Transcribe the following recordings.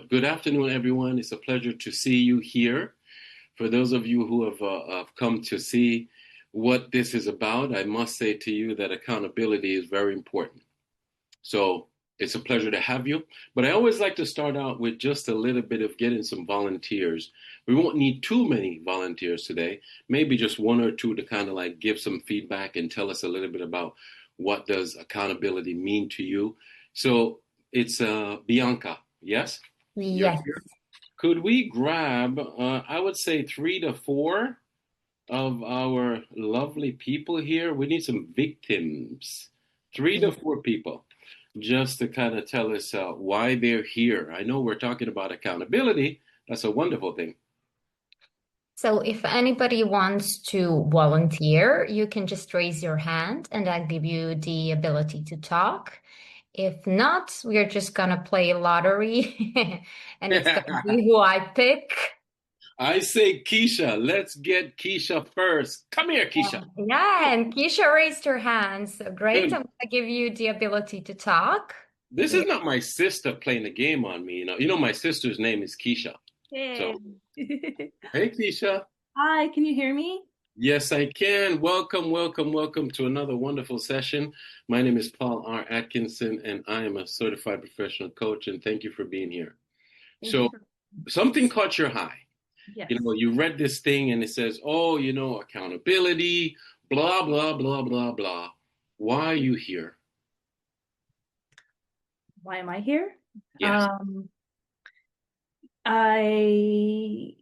Good afternoon, everyone. It's a pleasure to see you here. For those of you who have come to see what this is about, I must say to you that accountability is very important. So it's a pleasure to have you. But I always like to start out with just a little bit of getting some volunteers. We won't need too many volunteers today, maybe just one or two to kind of like give some feedback and tell us a little bit about what does accountability mean to you. So it's Bianca, yes? You're Yes. here. Could we grab, I would say, three to four of our lovely people here? We need some victims, three to four people, just to kind of tell us why they're here. I know we're talking about accountability. That's a wonderful thing. So if anybody wants to volunteer, you can just raise your hand and I'll give you the ability to talk. If not, we're just gonna play lottery and it's gonna be who I pick. I say Keisha. Let's get Keisha first. Come here, Keisha. Yeah, and Keisha raised her hand. So great. Good. I'm gonna give you the ability to talk. This Yeah. is not my sister playing a game on me. My sister's name is Keisha. Hey. So, hey, Keisha. Hi, can you hear me? Yes, I can. Welcome, welcome, welcome to another wonderful session. My name is Paul R. Atkinson, and I am a certified professional coach, and thank you for being here. Thank So, you for something caught your eye. yes. You read this thing and it says, oh, accountability, blah, blah, blah, blah, blah. Why are you here? Why am I here? Yes. I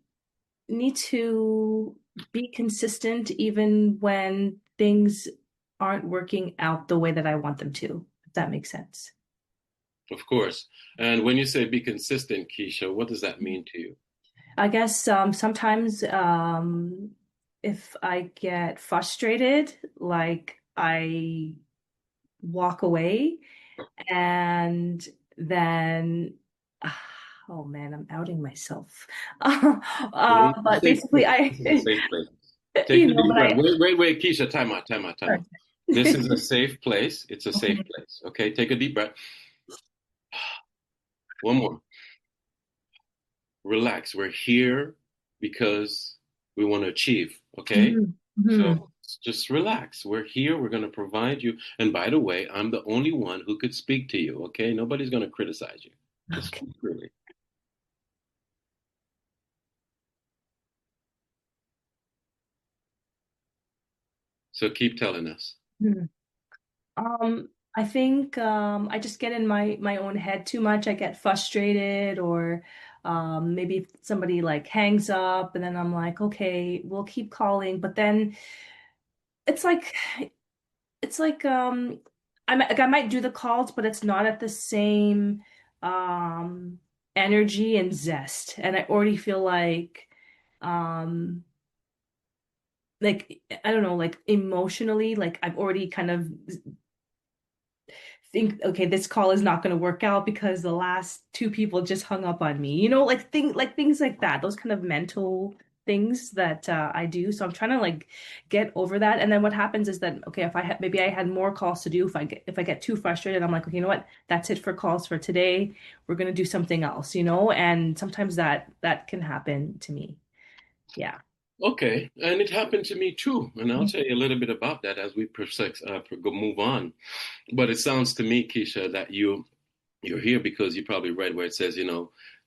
need to be consistent even when things aren't working out the way that I want them to, if that makes sense. Of course. And when you say be consistent, Keisha, what does that mean to you? I guess sometimes if I get frustrated, like I walk away and then oh man, I'm outing myself. But basically This is a safe place. Take you a know, deep but breath. Wait, Keisha, time out, time out, time out. This is a safe place. It's a safe place. Okay, take a deep breath. One more. Relax. We're here because we want to achieve. Okay? Mm-hmm. So just relax. We're here. We're going to provide you. And by the way, I'm the only one who could speak to you. Okay? Nobody's going to criticize you. Just Okay. speak freely. So keep telling us. Mhm. I think I just get in my own head too much. I get frustrated, or maybe somebody like hangs up, and then I'm like, okay, we'll keep calling. But then it's like it's like I might do the calls, but it's not at the same um energy and zest, and I already feel um like I don't know, like emotionally, like I've already kind of think, okay, this call is not going to work out because the last two people just hung up on me. Like things like that. Those kind of mental things that I do. So I'm trying to like get over that. And then what happens is that okay, if I had maybe I had more calls to do. If I get too frustrated, I'm like, okay, you know what? That's it for calls for today. We're going to do something else, And sometimes that can happen to me. Yeah. Okay. And it happened to me too. And I'll tell you a little bit about that as we move on. But it sounds to me, Keisha, that you're here because you probably read where it says,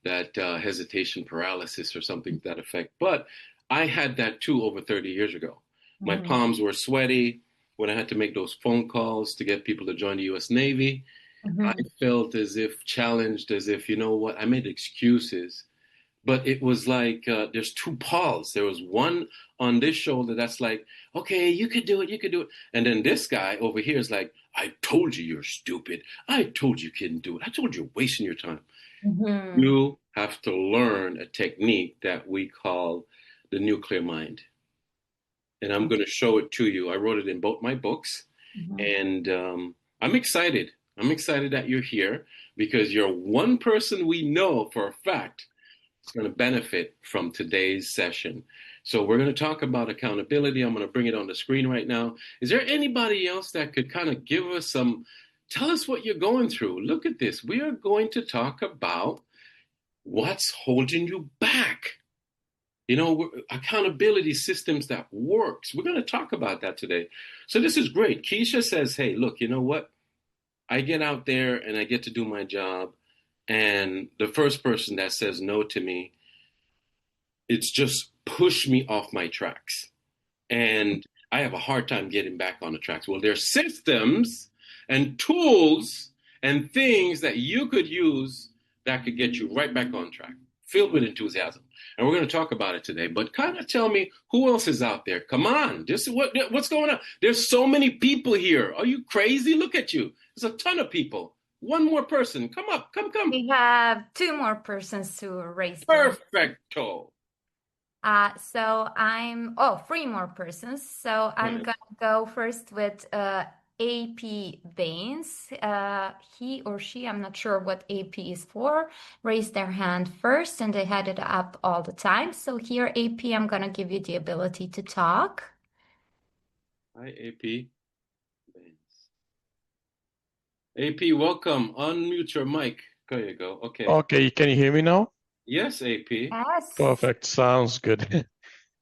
that hesitation paralysis or something to that effect. But I had that too over 30 years ago. My Mhm. palms were sweaty when I had to make those phone calls to get people to join the U.S. Navy. I Mhm. felt as if challenged, as if, you know what, I made excuses. But it was like there's two Pauls. There was one on this shoulder that's like, okay, you could do it, you could do it. And then this guy over here is like, I told you you're stupid. I told you couldn't do it. I told you you're wasting your time. Mhm. You have to learn a technique that we call the nuclear mind. And I'm going to show it to you. I wrote it in both my books. Mhm. And I'm excited. I'm excited that you're here because you're one person we know for a fact is going to benefit from today's session. So we're going to talk about accountability. I'm going to bring it on the screen right now. Is there anybody else that could kind of give us tell us what you're going through? Look at this. We are going to talk about What's holding you back? Accountability systems that works. We're going to talk about that today. So this is great. Keisha says, hey, look, you know what? I get out there and I get to do my job. And the first person that says no to me, it's just push me off my tracks. And I have a hard time getting back on the tracks. Well, there's systems and tools and things that you could use that could get you right back on track, filled with enthusiasm. And we're going to talk about it today. But kind of tell me who else is out there. Come on, what's going on? There's so many people here. Are you crazy? Look at you. There's a ton of people. One more person. Come up. Come. We have two more persons to raise their Perfecto. Three more persons. So I'm gonna go first with AP Baines. He or she, I'm not sure what AP is for, raised their hand first and they had it up all the time. So here, AP, I'm gonna give you the ability to talk. Hi, AP. AP, welcome. Unmute your mic. There you go. Okay. Okay, can you hear me now? Yes, AP. Yes. Perfect. Sounds good.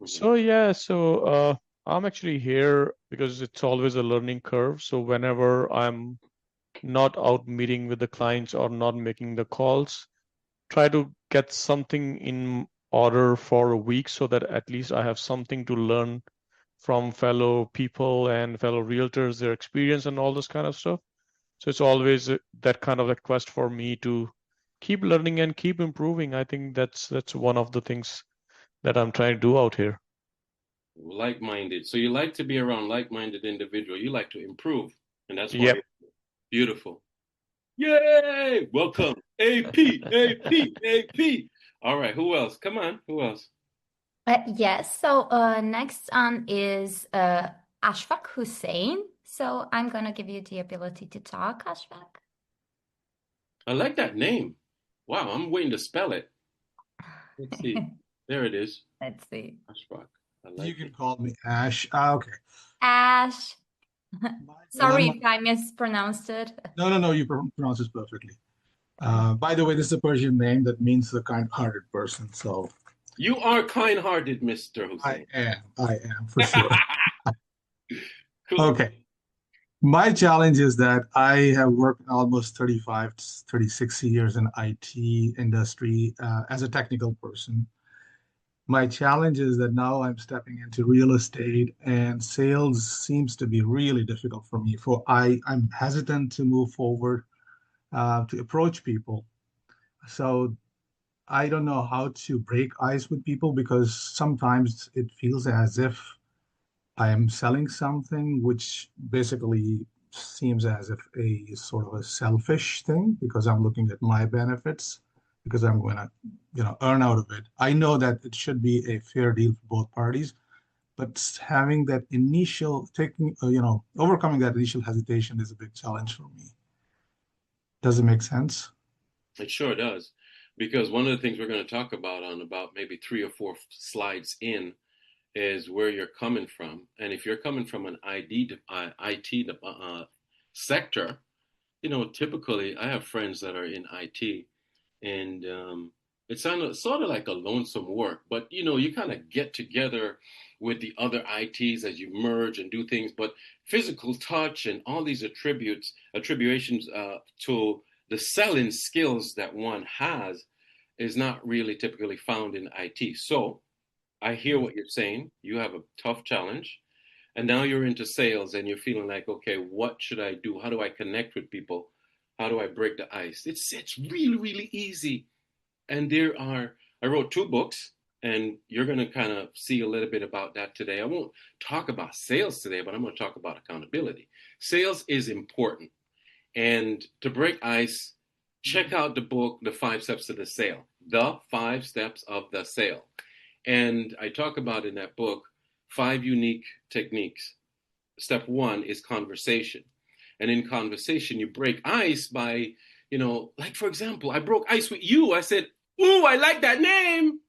So I'm actually here because it's always a learning curve. So whenever I'm not out meeting with the clients or not making the calls, try to get something in order for a week so that at least I have something to learn from fellow people and fellow realtors, their experience and all this kind of stuff. So it's always that kind of a quest for me to keep learning and keep improving. I think that's one of the things that I'm trying to do out here. Like-minded. So you like to be around like-minded individuals. You like to improve. And that's why Yep. Beautiful. Yay! Welcome. AP. All right. Who else? Come on. Who else? Yes. So next on is Ashfaq Hussein. So I'm gonna give you the ability to talk, Ashfaq. I like that name. Wow, I'm waiting to spell it. Let's see. There it is. Let's see. Ashfaq. You can call me Ash. Okay. Ash. Sorry if I mispronounced it. No, you pronounce it perfectly. By the way, this is a Persian name that means the kind-hearted person. So you are kind-hearted, Mr. Hussein. I am for sure. Cool. Okay. My challenge is that I have worked almost 35, 36 years in IT industry as a technical person. My challenge is that now I'm stepping into real estate and sales seems to be really difficult for me. I'm hesitant to move forward, to approach people. So I don't know how to break ice with people because sometimes it feels as if I am selling something, which basically seems as if a sort of a selfish thing because I'm looking at my benefits because I'm going to, earn out of it. I know that it should be a fair deal for both parties, but having that overcoming that initial hesitation is a big challenge for me. Does it make sense? It sure does. Because one of the things we're going to talk about on about maybe 3 or 4 slides in is where you're coming from. And if you're coming from an IT sector, typically I have friends that are in IT and it's sort of like a lonesome work, but you kind of get together with the other ITs as you merge and do things, but physical touch and all these attributions to the selling skills that one has is not really typically found in IT. So I hear what you're saying. You have a tough challenge. And now you're into sales and you're feeling like, okay, what should I do? How do I connect with people? How do I break the ice? It's really, really easy. And I wrote 2 books and you're going to kind of see a little bit about that today. I won't talk about sales today, but I'm going to talk about accountability. Sales is important. And to break ice, check out the book, The 5 Steps of the Sale. The 5 Steps of the Sale. And I talk about in that book 5 unique techniques. Step 1 is conversation. And in conversation, you break ice by, like for example, I broke ice with you. I said, ooh, I like that name.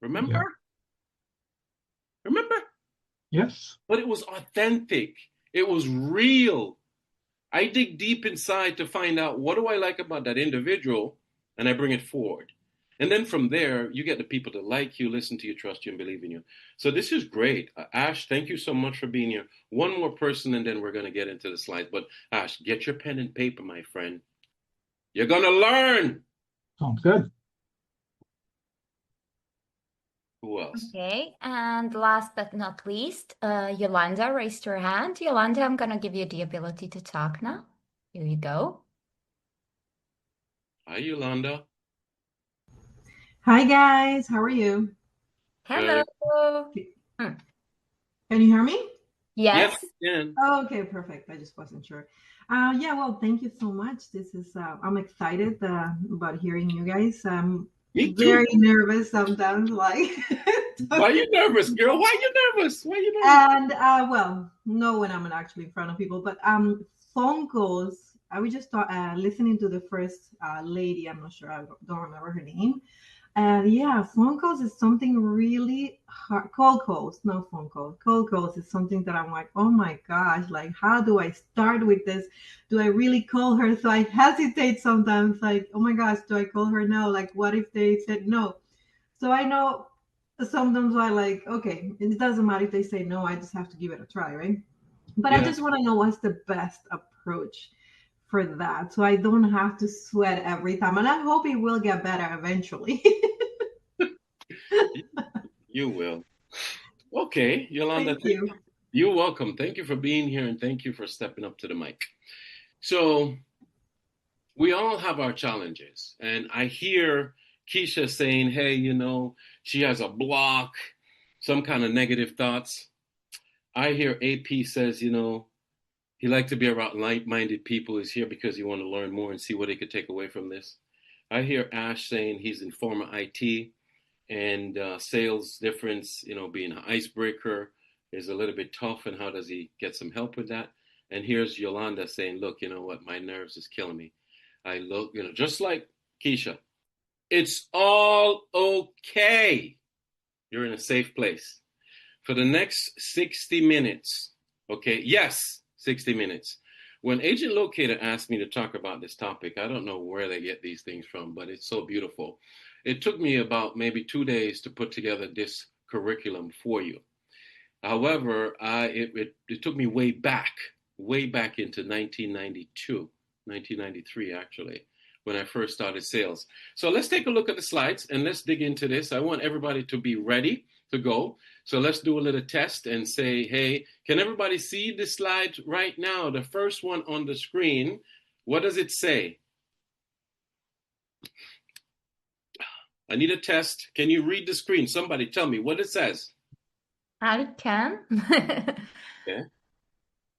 Remember? Yeah. Remember? Yes. But it was authentic. It was real. I dig deep inside to find out what do I like about that individual, and I bring it forward. And then from there, you get the people that like you, listen to you, trust you, and believe in you. So this is great. Ash, thank you so much for being here. One more person, and then we're going to get into the slides. But Ash, get your pen and paper, my friend. You're going to learn. Sounds good. Who else? Okay, and last but not least, Yolanda raised her hand. Yolanda, I'm going to give you the ability to talk now. Here you go. Hi, Yolanda. Hi guys, how are you? Hello. Can you hear me? Yes. Yes, you can. Oh, okay, perfect. I just wasn't sure. Yeah, well, thank you so much. This is I'm excited about hearing you guys. I'm Me very too. nervous sometimes, like. Why are you nervous, girl? Why are you nervous? Why are you nervous? And well, no, when I'm actually in front of people, but phone calls. I was just listening to the first lady. I'm not sure. I don't remember her name. And yeah, phone calls is something really hard. Cold calls, no phone calls. Cold calls is something that I'm like, oh my gosh, like how do I start with this? Do I really call her? So I hesitate sometimes, like, oh my gosh, do I call her now? Like, what if they said no? So I know sometimes I like, okay, it doesn't matter if they say no, I just have to give it a try, right? But I Yeah. just want to know what's the best approach for that, so I don't have to sweat every time. And I hope it will get better eventually. You will. Okay, Yolanda, Thank you. you're welcome. Thank you for being here and thank you for stepping up to the mic. So, we all have our challenges. And I hear Keisha saying, hey, she has a block, some kind of negative thoughts. I hear AP says, he liked to be around like-minded people. He's here because he want to learn more and see what he could take away from this. I hear Ash saying he's in former IT and sales difference, being an icebreaker is a little bit tough. And how does he get some help with that? And here's Yolanda saying, look, you know what? My nerves is killing me. I look, just like Keisha, it's all okay. You're in a safe place. For the next 60 minutes, okay? Yes, 60 minutes. When Agent Locator asked me to talk about this topic, I don't know where they get these things from, but it's so beautiful. It took me about maybe 2 days to put together this curriculum for you. However, it took me way back into 1992, 1993 actually, when I first started sales. So let's take a look at the slides and let's dig into this. I want everybody to be ready to go. So let's do a little test and say, hey, can everybody see the slide right now? The first one on the screen, what does it say? I need a test. Can you read the screen? Somebody tell me what it says. I can. Okay.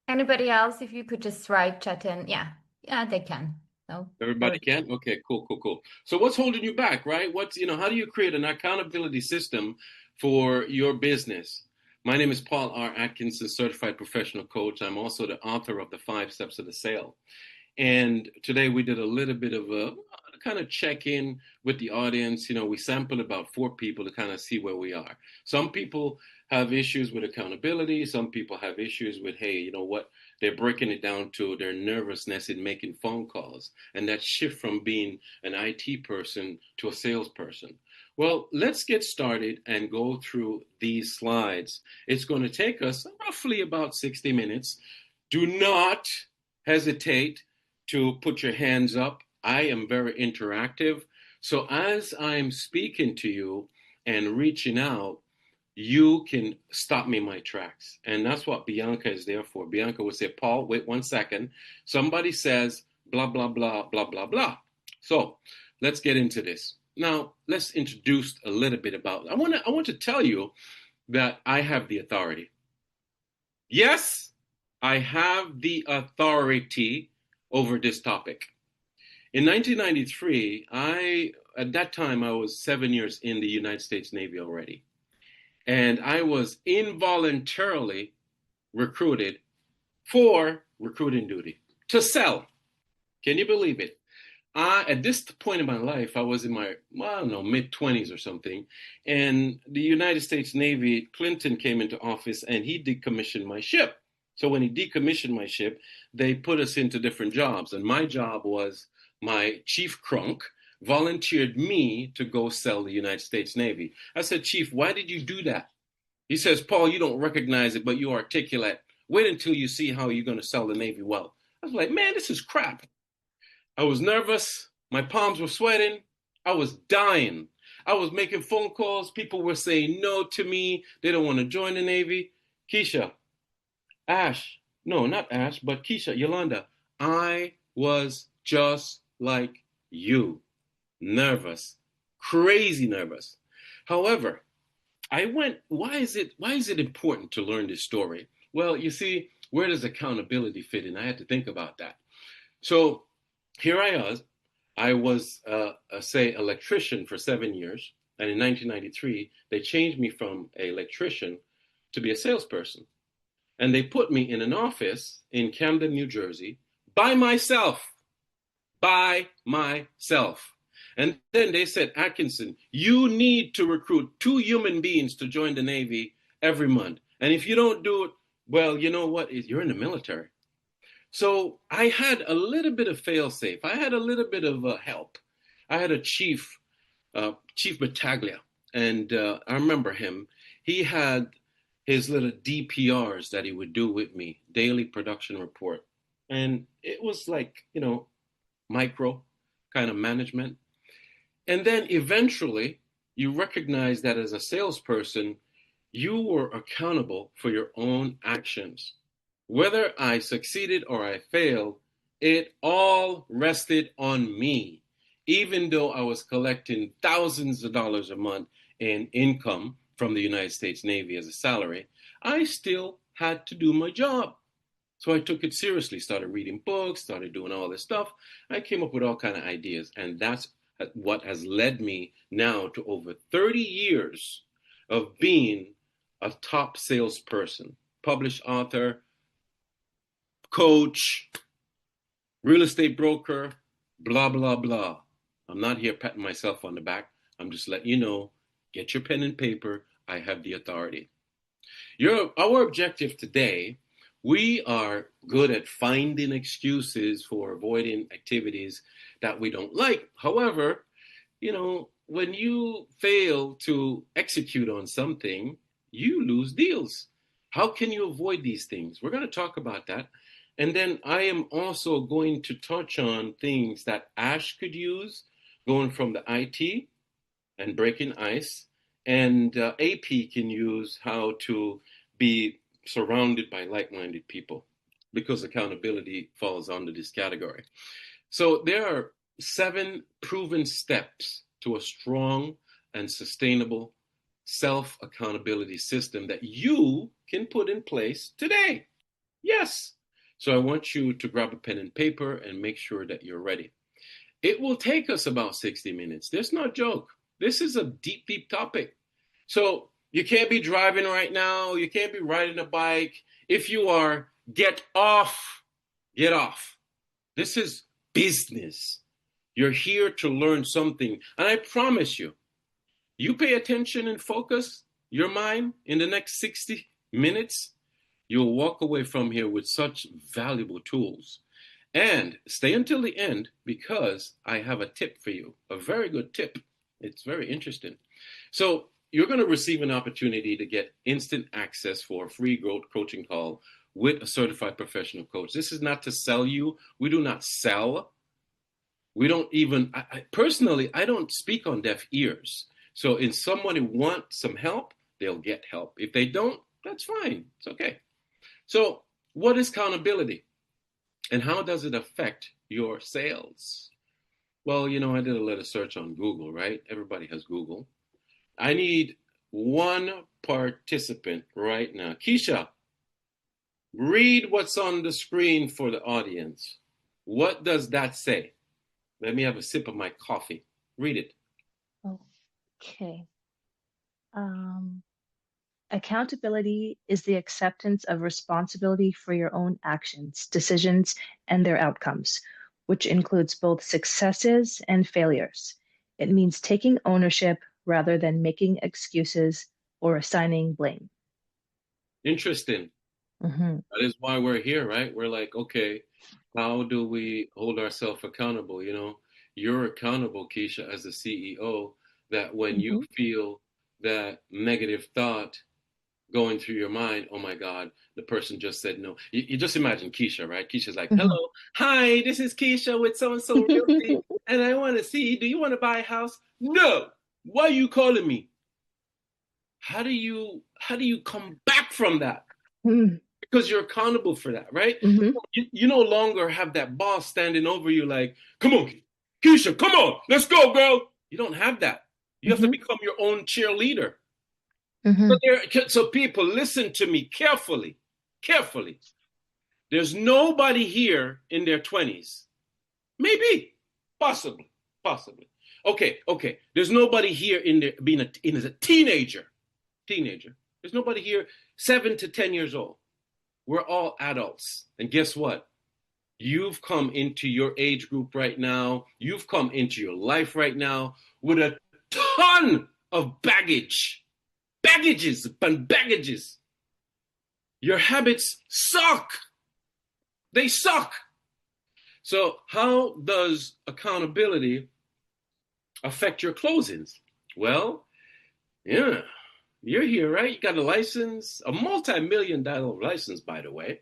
Anybody else, if you could just write chat in. Yeah, they can. So Everybody can? Okay, cool. So what's holding you back, right? How do you create an accountability system for your business? My name is Paul R. Atkinson, certified professional coach. I'm also the author of the 5 Steps of the Sale. And today we did a little bit of a kind of check in with the audience. We sampled about 4 people to kind of see where we are. Some people have issues with accountability. Some people have issues with, hey, you know what? They're breaking it down to their nervousness in making phone calls and that shift from being an IT person to a salesperson. Well, let's get started and go through these slides. It's going to take us roughly about 60 minutes. Do not hesitate to put your hands up. I am very interactive. So as I'm speaking to you and reaching out, you can stop me in my tracks. And that's what Bianca is there for. Bianca would say, Paul, wait 1 second. Somebody says, blah, blah, blah, blah, blah, blah. So let's get into this. Now, let's introduce a little bit about, I want to tell you that I have the authority. Yes, I have the authority over this topic. In 1993, at that time, I was 7 years in the United States Navy already. And I was involuntarily recruited for recruiting duty to sell. Can you believe it? At this point in my life, I was in my, mid-20s or something. And the United States Navy, Clinton came into office and he decommissioned my ship. So when he decommissioned my ship, they put us into different jobs. And my job was my chief crunk, volunteered me to go sell the United States Navy. I said, Chief, why did you do that? He says, Paul, you don't recognize it, but you articulate. Wait until you see how you're going to sell the Navy well. I was like, man, this is crap. I was nervous. My palms were sweating. I was dying. I was making phone calls. People were saying no to me. They don't want to join the Navy. Keisha, Ash, no, not Ash, but Keisha, Yolanda, I was just like you, nervous, crazy nervous. However, why is it important to learn this story? Well, you see, where does accountability fit in? I had to think about that. So here I was, say, electrician for 7 years. And in 1993, they changed me from an electrician to be a salesperson. And they put me in an office in Camden, New Jersey, by myself. And then they said, Atkinson, you need to recruit 2 human beings to join the Navy every month. And if you don't do it, well, you know what? You're in the military. So I had a little bit of fail-safe. I had a little bit of help. I had a Chief Battaglia, and I remember him. He had his little DPRs that he would do with me, daily production report. And it was like, micro kind of management. And then eventually you recognize that as a salesperson, you were accountable for your own actions. Whether I succeeded or I failed, it all rested on me. Even though I was collecting thousands of dollars a month in income from the United States Navy as a salary, I still had to do my job. So I took it seriously, started reading books, started doing all this stuff. I came up with all kinds of ideas, and that's what has led me now to over 30 years of being a top salesperson, published author, coach, real estate broker, blah, blah, blah. I'm not here patting myself on the back. I'm just letting you know, get your pen and paper. I have the authority. Our objective today, we are good at finding excuses for avoiding activities that we don't like. However, when you fail to execute on something, you lose deals. How can you avoid these things? We're going to talk about that. And then I am also going to touch on things that Ash could use, going from the IT and breaking ice, and AP can use how to be surrounded by like-minded people, because accountability falls under this category. So there are 7 proven steps to a strong and sustainable self-accountability system that you can put in place today. Yes. So I want you to grab a pen and paper and make sure that you're ready. It will take us about 60 minutes. This is not a joke. This is a deep, deep topic. So you can't be driving right now. You can't be riding a bike. If you are, get off. Get off. This is business. You're here to learn something. And I promise you, you pay attention and focus your mind in the next 60 minutes, you'll walk away from here with such valuable tools. And stay until the end, because I have a tip for you, a very good tip. It's very interesting. So you're going to receive an opportunity to get instant access for a free growth coaching call with a certified professional coach. This is not to sell you. We do not sell. We don't even, personally, I don't speak on deaf ears. So if somebody wants some help, they'll get help. If they don't, that's fine. It's okay. So what is accountability? And how does it affect your sales? Well, I did a little search on Google, right? Everybody has Google. I need one participant right now. Keisha, read what's on the screen for the audience. What does that say? Let me have a sip of my coffee. Read it. Okay. Accountability is the acceptance of responsibility for your own actions, decisions, and their outcomes, which includes both successes and failures. It means taking ownership rather than making excuses or assigning blame. Interesting. Mm-hmm. That is why we're here, right? We're like, okay, how do we hold ourselves accountable? you're accountable, Keisha, as a CEO, that when you Mm-hmm. feel that negative thought going through your mind, oh my God, the person just said no. You just imagine Keisha, right? Keisha's like, Mm-hmm. hello, hi, this is Keisha with so-and-so realty, and I want to see, do you want to buy a house? No. Why are you calling me? How do you come back from that? Mm-hmm. Because you're accountable for that, right? Mm-hmm. You no longer have that boss standing over you like, come on, Keisha, come on, let's go, girl. You don't have that. You have to become your own cheerleader. Mm-hmm. So people, listen to me carefully, carefully. There's nobody here in their 20s. Maybe, possibly. Okay. There's nobody here in there being as a teenager. There's nobody here 7 to 10 years old. We're all adults. And guess what? You've come into your age group right now. You've come into your life right now with a ton of baggages. Your habits suck. They suck. So how does accountability affect your closings? Well, yeah, you're here, right? You got a license, a multi-million-dollar license, by the way.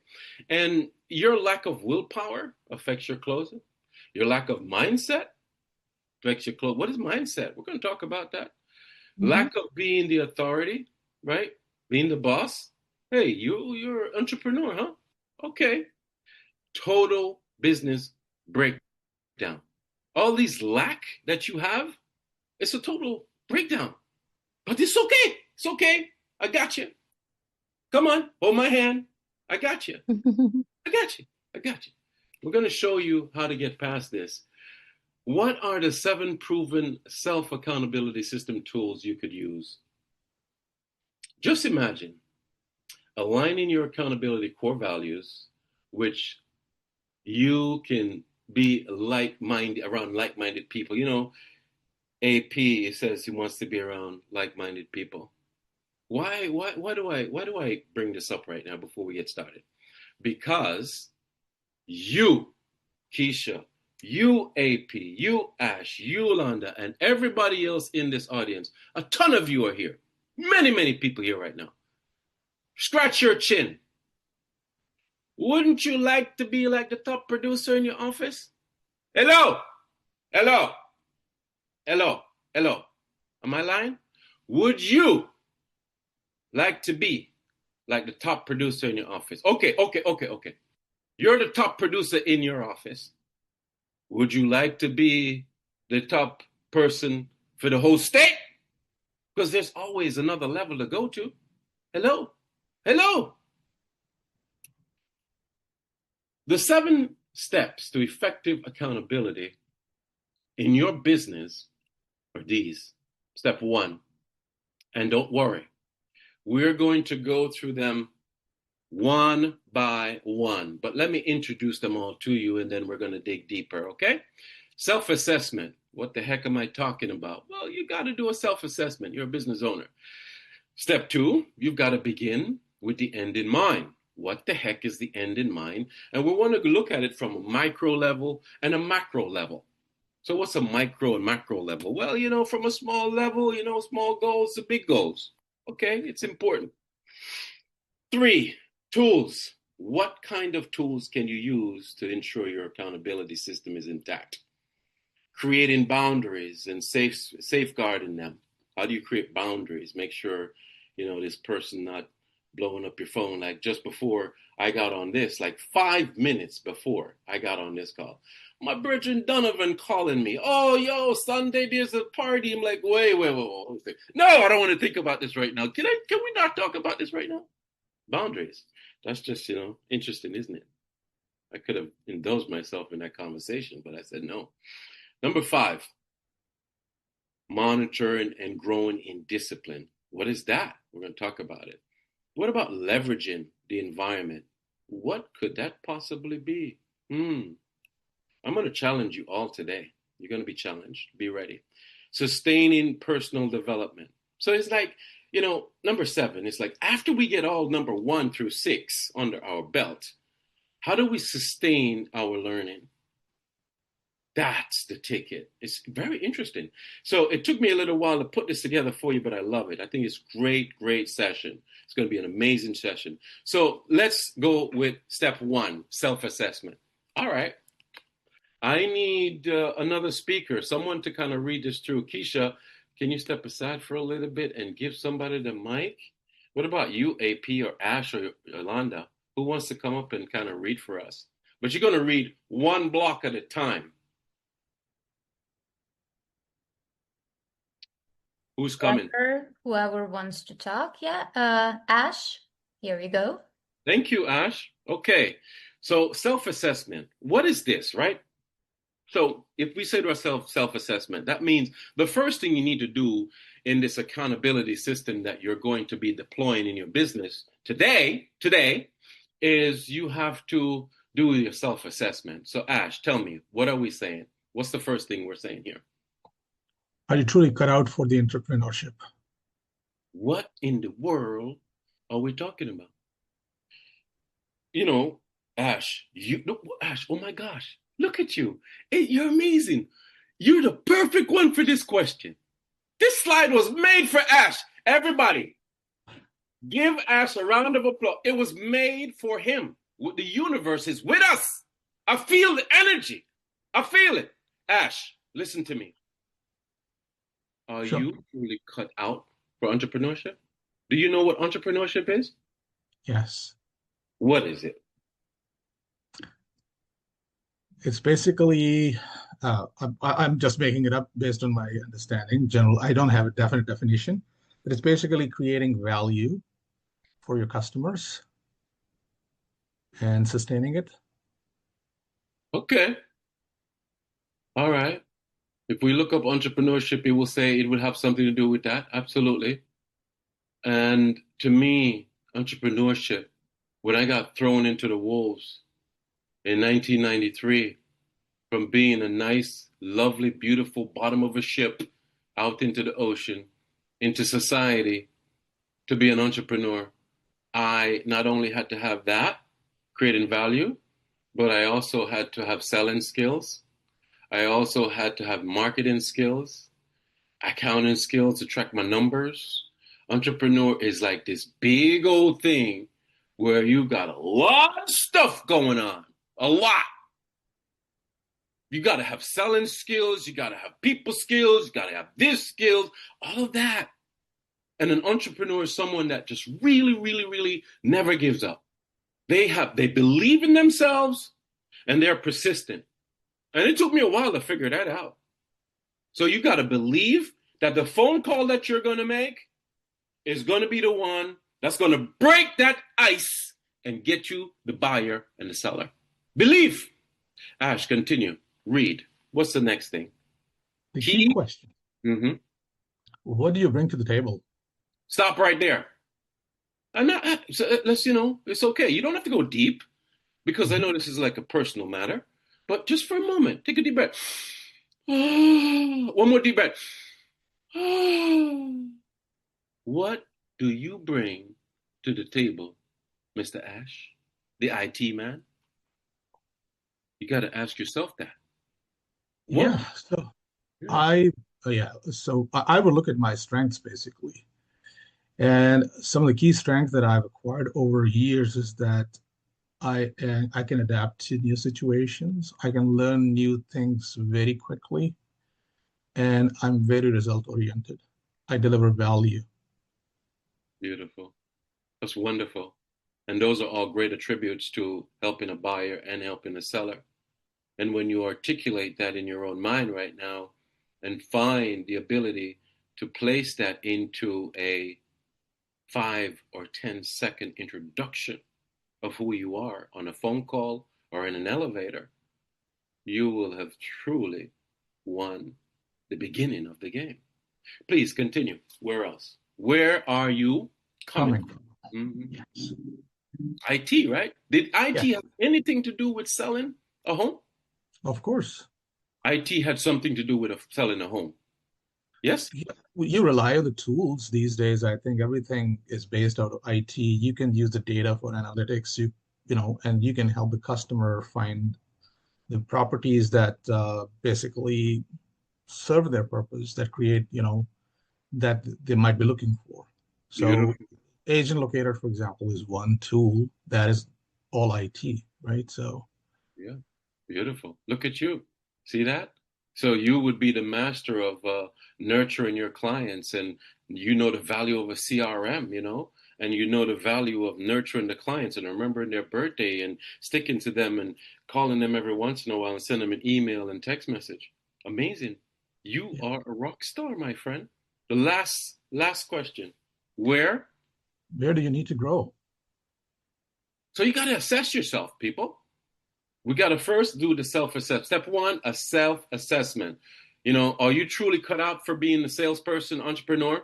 And your lack of willpower affects your closing. Your lack of mindset affects your closing. What is mindset? We're going to talk about that. Mm-hmm. Lack of being the authority, right? Being the boss. Hey, you're an entrepreneur, huh? Okay. Total business breakdown. All these lack that you have, it's a total breakdown. But it's okay. It's okay. I got you. Come on, hold my hand. I got you. I got you. We're going to show you how to get past this. What are the 7 proven self-accountability system tools you could use? Just imagine aligning your accountability core values, which you can be around like-minded people. You know, AP says he wants to be around like-minded people. Why do I bring this up right now before we get started? Because you, Keisha, you, AP, you, Ash, you, Yolanda, and everybody else in this audience, a ton of you are here. Many people here right now. Scratch your chin. Wouldn't you like to be like the top producer in your office? Hello. Am I lying? Would you like to be like the top producer in your office? Okay. You're the top producer in your office. Would you like to be the top person for the whole state? Because there's always another level to go to. Hello. The 7 steps to effective accountability in your business are these. Step 1, and don't worry, we're going to go through them one by one, but let me introduce them all to you and then we're going to dig deeper, okay? Self-assessment. What the heck am I talking about? Well, you got to do a self-assessment. You're a business owner. Step 2, you've got to begin with the end in mind. What the heck is the end in mind? And we want to look at it from a micro level and a macro level. So what's a micro and macro level? Well, you know, from a small level, you know, small goals to big goals. Okay, it's important. 3, tools. What kind of tools can you use to ensure your accountability system is intact? Creating boundaries and safeguarding them. How do you create boundaries? Make sure, you know, this person not blowing up your phone. Like just before I got on this, like 5 minutes before I got on this call, my brethren Donovan calling me. Oh, yo, Sunday there's a party. I'm like, wait. No, I don't want to think about this right now. Can we not talk about this right now? Boundaries. That's just, you know, interesting, isn't it? I could have indulged myself in that conversation, but I said no. Number 5, monitoring and growing in discipline. What is that? We're going to talk about it. What about leveraging the environment? What could that possibly be? I'm going to challenge you all today. You're going to be challenged. Be ready. Sustaining personal development. So it's like, you know, number 7, it's like after we get all number 1 through 6 under our belt, how do we sustain our learning? That's the ticket. It's very interesting. So it took me a little while to put this together for you, but I love it. I think it's great session. It's going to be an amazing session. So let's go with step one, self-assessment. All right. I need another speaker, someone to kind of read this through. Keisha, can you step aside for a little bit and give somebody the mic? What about you, AP, or Ash, or Yolanda? Who wants to come up and kind of read for us? But you're going to read one block at a time. Who's coming? Whoever wants to talk. Yeah. Ash, here we go. Thank you, Ash. Okay. So self-assessment. What is this, right? So if we say to ourselves self-assessment, that means the first thing you need to do in this accountability system that you're going to be deploying in your business today is you have to do your self-assessment. So Ash, tell me, what are we saying? What's the first thing we're saying here? Are you truly cut out for the entrepreneurship? What in the world are we talking about? You know, Ash, Ash, oh my gosh, look at you. Hey, you're amazing. You're the perfect one for this question. This slide was made for Ash. Everybody, give Ash a round of applause. It was made for him. The universe is with us. I feel the energy. I feel it. Ash, listen to me. Are Sure. you really cut out for entrepreneurship? Do you know what entrepreneurship is? Yes. What is it? It's basically, I'm just making it up based on my understanding. General, I don't have a definite definition, but it's basically creating value for your customers and sustaining it. Okay. All right. If we look up entrepreneurship, it will say it would have something to do with that. Absolutely. And to me, entrepreneurship, when I got thrown into the wolves in 1993, from being a nice, lovely, beautiful bottom of a ship out into the ocean, into society, to be an entrepreneur, I not only had to have that, creating value, but I also had to have selling skills. I also had to have marketing skills, accounting skills to track my numbers. Entrepreneur is like this big old thing where you got a lot of stuff going on, a lot. You got to have selling skills. You got to have people skills. You got to have this skills, all of that. And an entrepreneur is someone that just really never gives up. They believe in themselves and they're persistent. And it took me a while to figure that out. So you got to believe that the phone call that you're going to make is going to be the one that's going to break that ice and get you the buyer and the seller. Believe. Ash, continue. Read. What's the next thing? The key question. Mm-hmm. What do you bring to the table? Stop right there. Let's, it's okay. You don't have to go deep because I know this is like a personal matter. But just for a moment, take a deep breath. One more deep breath. What do you bring to the table, Mr. Ash, the IT man? You got to ask yourself that. Yeah. So I would look at my strengths basically. And some of the key strengths that I've acquired over years is that I can adapt to new situations. I can learn new things very quickly. And I'm very result oriented. I deliver value. Beautiful. That's wonderful. And those are all great attributes to helping a buyer and helping a seller. And when you articulate that in your own mind right now and find the ability to place that into a 5 or 10-second introduction of who you are on a phone call or in an elevator, you will have truly won the beginning of the game. Please continue. Where else? Where are you coming from? Mm-hmm. Yes. IT, right? Did IT have anything to do with selling a home? Of course. IT had something to do with selling a home. Yes? You rely on the tools these days. I think everything is based out of IT. You can use the data for analytics, and you can help the customer find the properties that basically serve their purpose, that create, that they might be looking for. So Beautiful. agent locator, for example, is one tool that is all IT, right? So Yeah, beautiful. Look at you. See that? So you would be the master of nurturing your clients, and you know the value of a CRM, and you know the value of nurturing the clients and remembering their birthday and sticking to them and calling them every once in a while and send them an email and text message. Amazing. You yeah. are a rock star, my friend. The last question. Where? Where do you need to grow? So you got to assess yourself, people. We got to first do the self-assessment. Step one, a self-assessment. Are you truly cut out for being a salesperson, entrepreneur?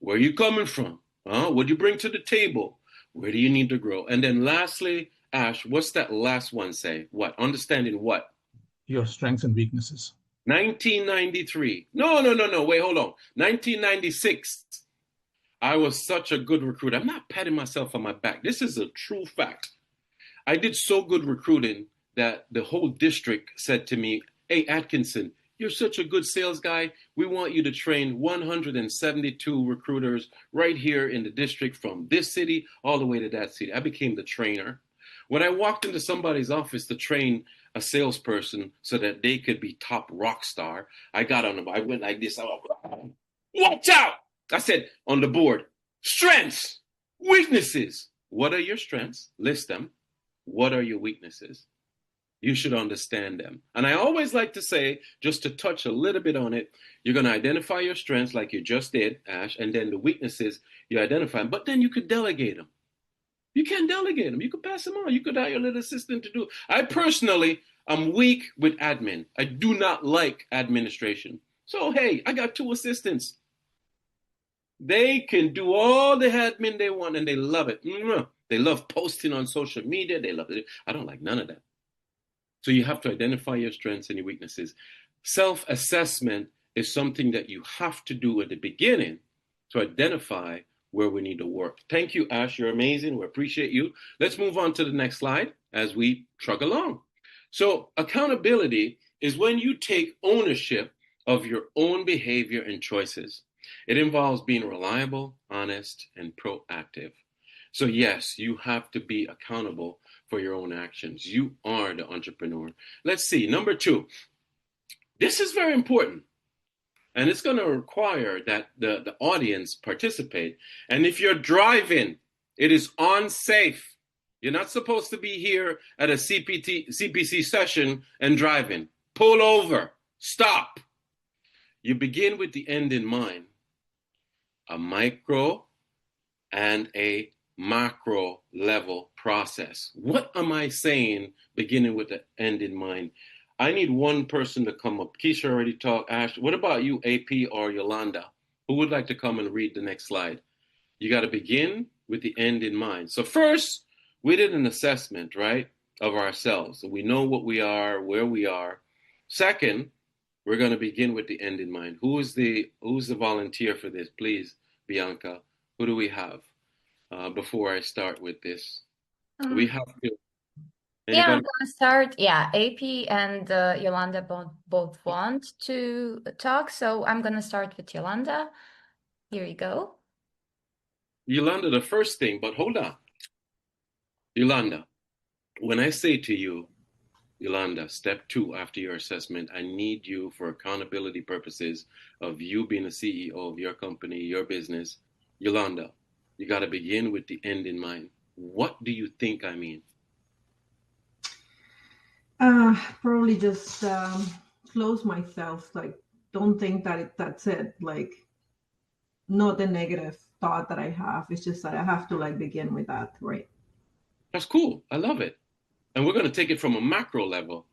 Where are you coming from? What do you bring to the table? Where do you need to grow? And then lastly, Ash, what's that last one say? What? Understanding what? Your strengths and weaknesses. 1993. No. Wait, hold on. 1996. I was such a good recruiter. I'm not patting myself on my back. This is a true fact. I did so good recruiting that the whole district said to me, "Hey, Atkinson, you're such a good sales guy. We want you to train 172 recruiters right here in the district from this city all the way to that city." I became the trainer. When I walked into somebody's office to train a salesperson so that they could be top rock star, I got on them. I went like this. Watch out! I said on the board, strengths, weaknesses. What are your strengths? List them. What are your weaknesses? You should understand them. And I always like to say, just to touch a little bit on it, you're going to identify your strengths like you just did, Ash, and then the weaknesses you identify, but then you could delegate them. You can delegate them. You could pass them on. You could hire your little assistant to do it. I personally, I'm weak with admin. I do not like administration. So, hey, I got 2 assistants. They can do all the admin they want, and they love it. They love posting on social media. They love it. I don't like none of that. So you have to identify your strengths and your weaknesses. Self-assessment is something that you have to do at the beginning to identify where we need to work. Thank you, Ash. You're amazing. We appreciate you. Let's move on to the next slide as we trug along. So accountability is when you take ownership of your own behavior and choices. It involves being reliable, honest, and proactive. So yes, you have to be accountable for your own actions. You are the entrepreneur. Let's see. Number 2. This is very important. And it's going to require that the audience participate. And if you're driving, it is unsafe. You're not supposed to be here at a CPC session and driving. Pull over. Stop. You begin with the end in mind. A micro and a macro level process. What am I saying beginning with the end in mind? I need one person to come up. Keisha already talked. Ash, what about you, AP or Yolanda? Who would like to come and read the next slide? You got to begin with the end in mind. So first, we did an assessment, right, of ourselves. So we know what we are, where we are. Second, we're going to begin with the end in mind. Who's the volunteer for this? Please, Bianca. Who do we have? Before I start with this, we have to. Yeah, I'm Anybody? gonna start. Yeah, AP and Yolanda both want to talk, so I'm gonna start with Yolanda. Here you go. Yolanda, the first thing, but hold on. Yolanda, when I say to you, Yolanda, step 2 after your assessment, I need you for accountability purposes of you being a CEO of your company, your business. Yolanda, you got to begin with the end in mind. What do you think I mean? Probably just close myself. Like, don't think that that's it. Like, not the negative thought that I have. It's just that I have to like begin with that, right? That's cool. I love it. And we're going to take it from a macro level,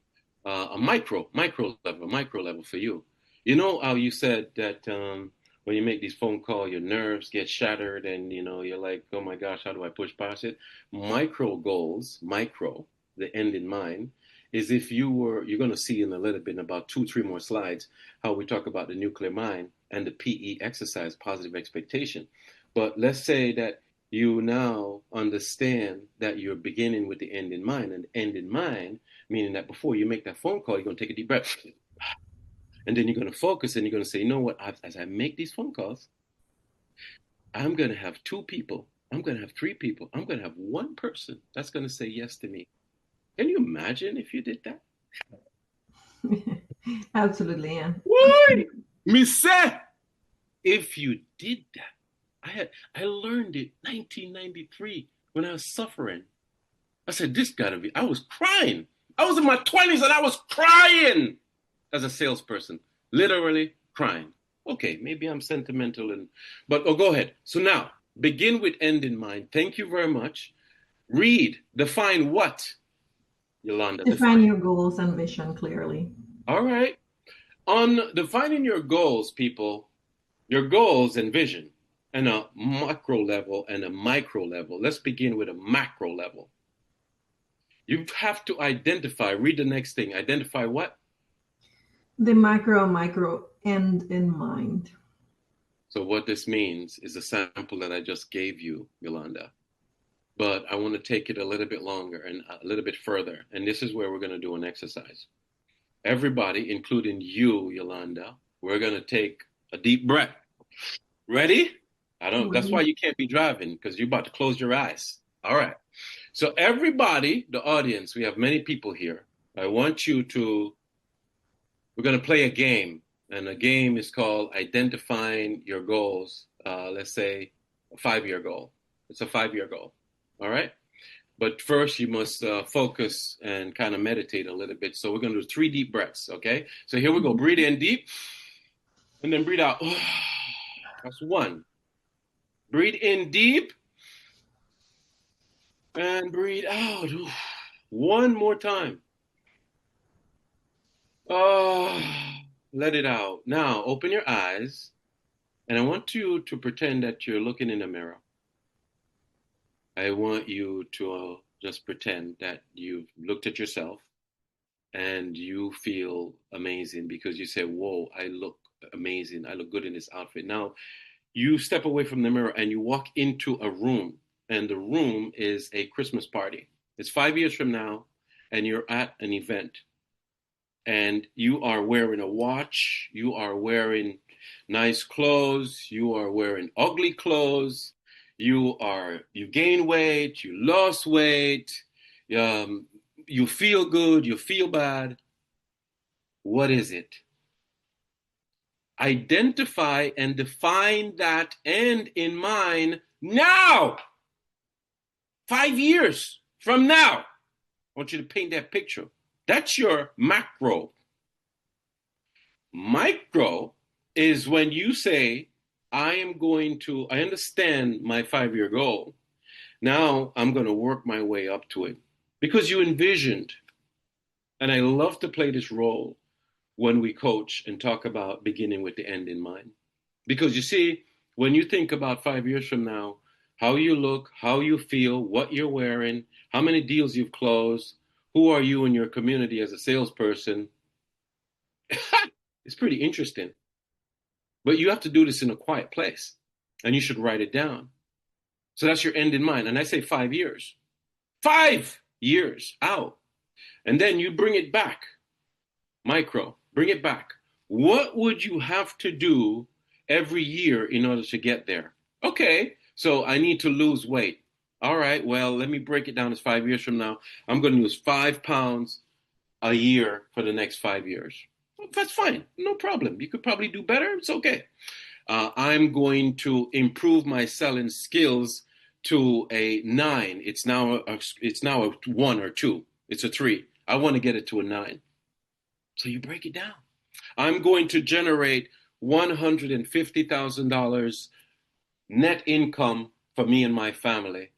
a micro level for you. You know how you said that when you make these phone calls, your nerves get shattered and, you're like, oh my gosh, how do I push past it? Micro goals, the end in mind, is if you're going to see in a little bit, in about 2-3 more slides, how we talk about the nuclear mind and the PE exercise, positive expectation. But let's say that you now understand that you're beginning with the end in mind. And the end in mind, meaning that before you make that phone call, you're going to take a deep breath. And then you're going to focus and you're going to say, you know what, as I make these phone calls, I'm going to have 2 people. I'm going to have 3 people. I'm going to have 1 person that's going to say yes to me. Can you imagine if you did that? Absolutely, yeah. Why? Me say, if you did that, I learned it 1993 when I was suffering. I said, this gotta be, I was crying. I was in my 20s and I was crying as a salesperson, literally crying. Okay, maybe I'm sentimental, but go ahead. So now, begin with end in mind. Thank you very much. Read, define what, Yolanda? Define your goals and vision clearly. All right. On defining your goals, people, your goals and vision, and a macro level and a micro level. Let's begin with a macro level. You have to identify, read the next thing. Identify what? The micro end in mind. So what this means is a sample that I just gave you, Yolanda. But I want to take it a little bit longer and a little bit further. And this is where we're going to do an exercise. Everybody, including you, Yolanda, we're going to take a deep breath. Ready? That's why you can't be driving, because you're about to close your eyes. All right. So everybody, the audience, we have many people here. I want you to, we're going to play a game. And the game is called Identifying Your Goals. Let's say a 5-year goal. It's a 5-year goal. All right. But first you must focus and kind of meditate a little bit. So we're going to do 3 deep breaths. Okay. So here we go. Breathe in deep and then breathe out. That's 1. Breathe in deep and breathe out. 1 more time. Let it out. Now open your eyes and I want you to pretend that you're looking in a mirror. I want you to just pretend that you've looked at yourself and you feel amazing because you say, whoa, I look amazing. I look good in this outfit. Now you step away from the mirror and you walk into a room, and the room is a Christmas party. It's 5 years from now and you're at an event and you are wearing a watch, you are wearing nice clothes, you are wearing ugly clothes, you gain weight, you lost weight, you feel good, you feel bad. What is it? Identify and define that end in mind now. 5 years from now, I want you to paint that picture. That's your macro. Micro is when you say, I understand my 5-year goal. Now I'm going to work my way up to it because you envisioned. And I love to play this role when we coach and talk about beginning with the end in mind. Because you see, when you think about 5 years from now, how you look, how you feel, what you're wearing, how many deals you've closed, who are you in your community as a salesperson? It's pretty interesting. But you have to do this in a quiet place, and you should write it down. So that's your end in mind. And I say 5 years. 5 years out. And then you bring it back. Micro, bring it back. What would you have to do every year in order to get there? Okay, so I need to lose weight. All right, well, let me break it down as 5 years from now. I'm going to lose 5 pounds a year for the next 5 years. That's fine. No problem. You could probably do better. It's okay. I'm going to improve my selling skills to a 9. It's now a 1 or 2. It's a 3. I want to get it to a 9. So you break it down. I'm going to generate $150,000 net income for me and my family.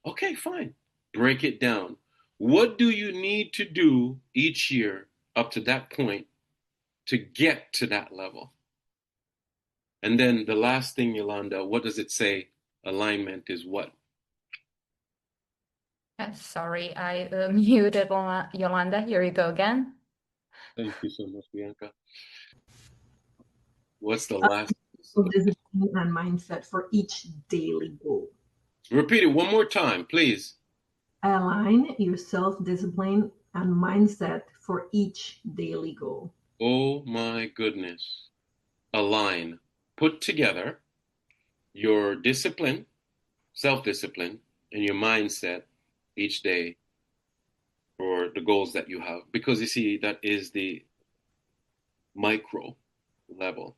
Okay, fine. Break it down. What do you need to do each year up to that point to get to that level? And then the last thing, Yolanda, what does it say? Alignment is what? Sorry, I muted Yolanda. Here you go again. Thank you so much, Bianca. What's the last? So discipline and mindset for each daily goal. Repeat it one more time, please. Align your self-discipline and mindset for each daily goal. Oh my goodness. Align. Put together your discipline, self-discipline, and your mindset each day for the goals that you have. Because you see, that is the micro level.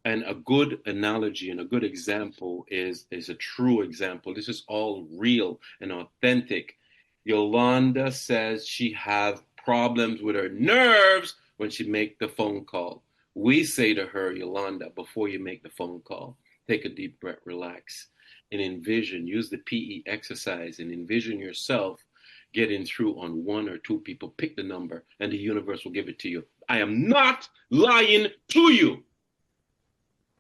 And a good analogy and a good example is a true example. This is all real and authentic. Yolanda says she have problems with her nerves when she make the phone call. We say to her, Yolanda, before you make the phone call, take a deep breath, relax, and envision, use the PE exercise and envision yourself getting through on one or two people. Pick the number and the universe will give it to you. I am not lying to you.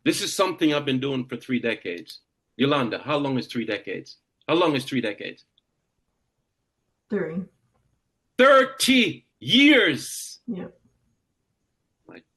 This is something I've been doing for 3 decades. Yolanda, how long is 3 decades? How long is 3 decades? 30. 30 years. Yeah.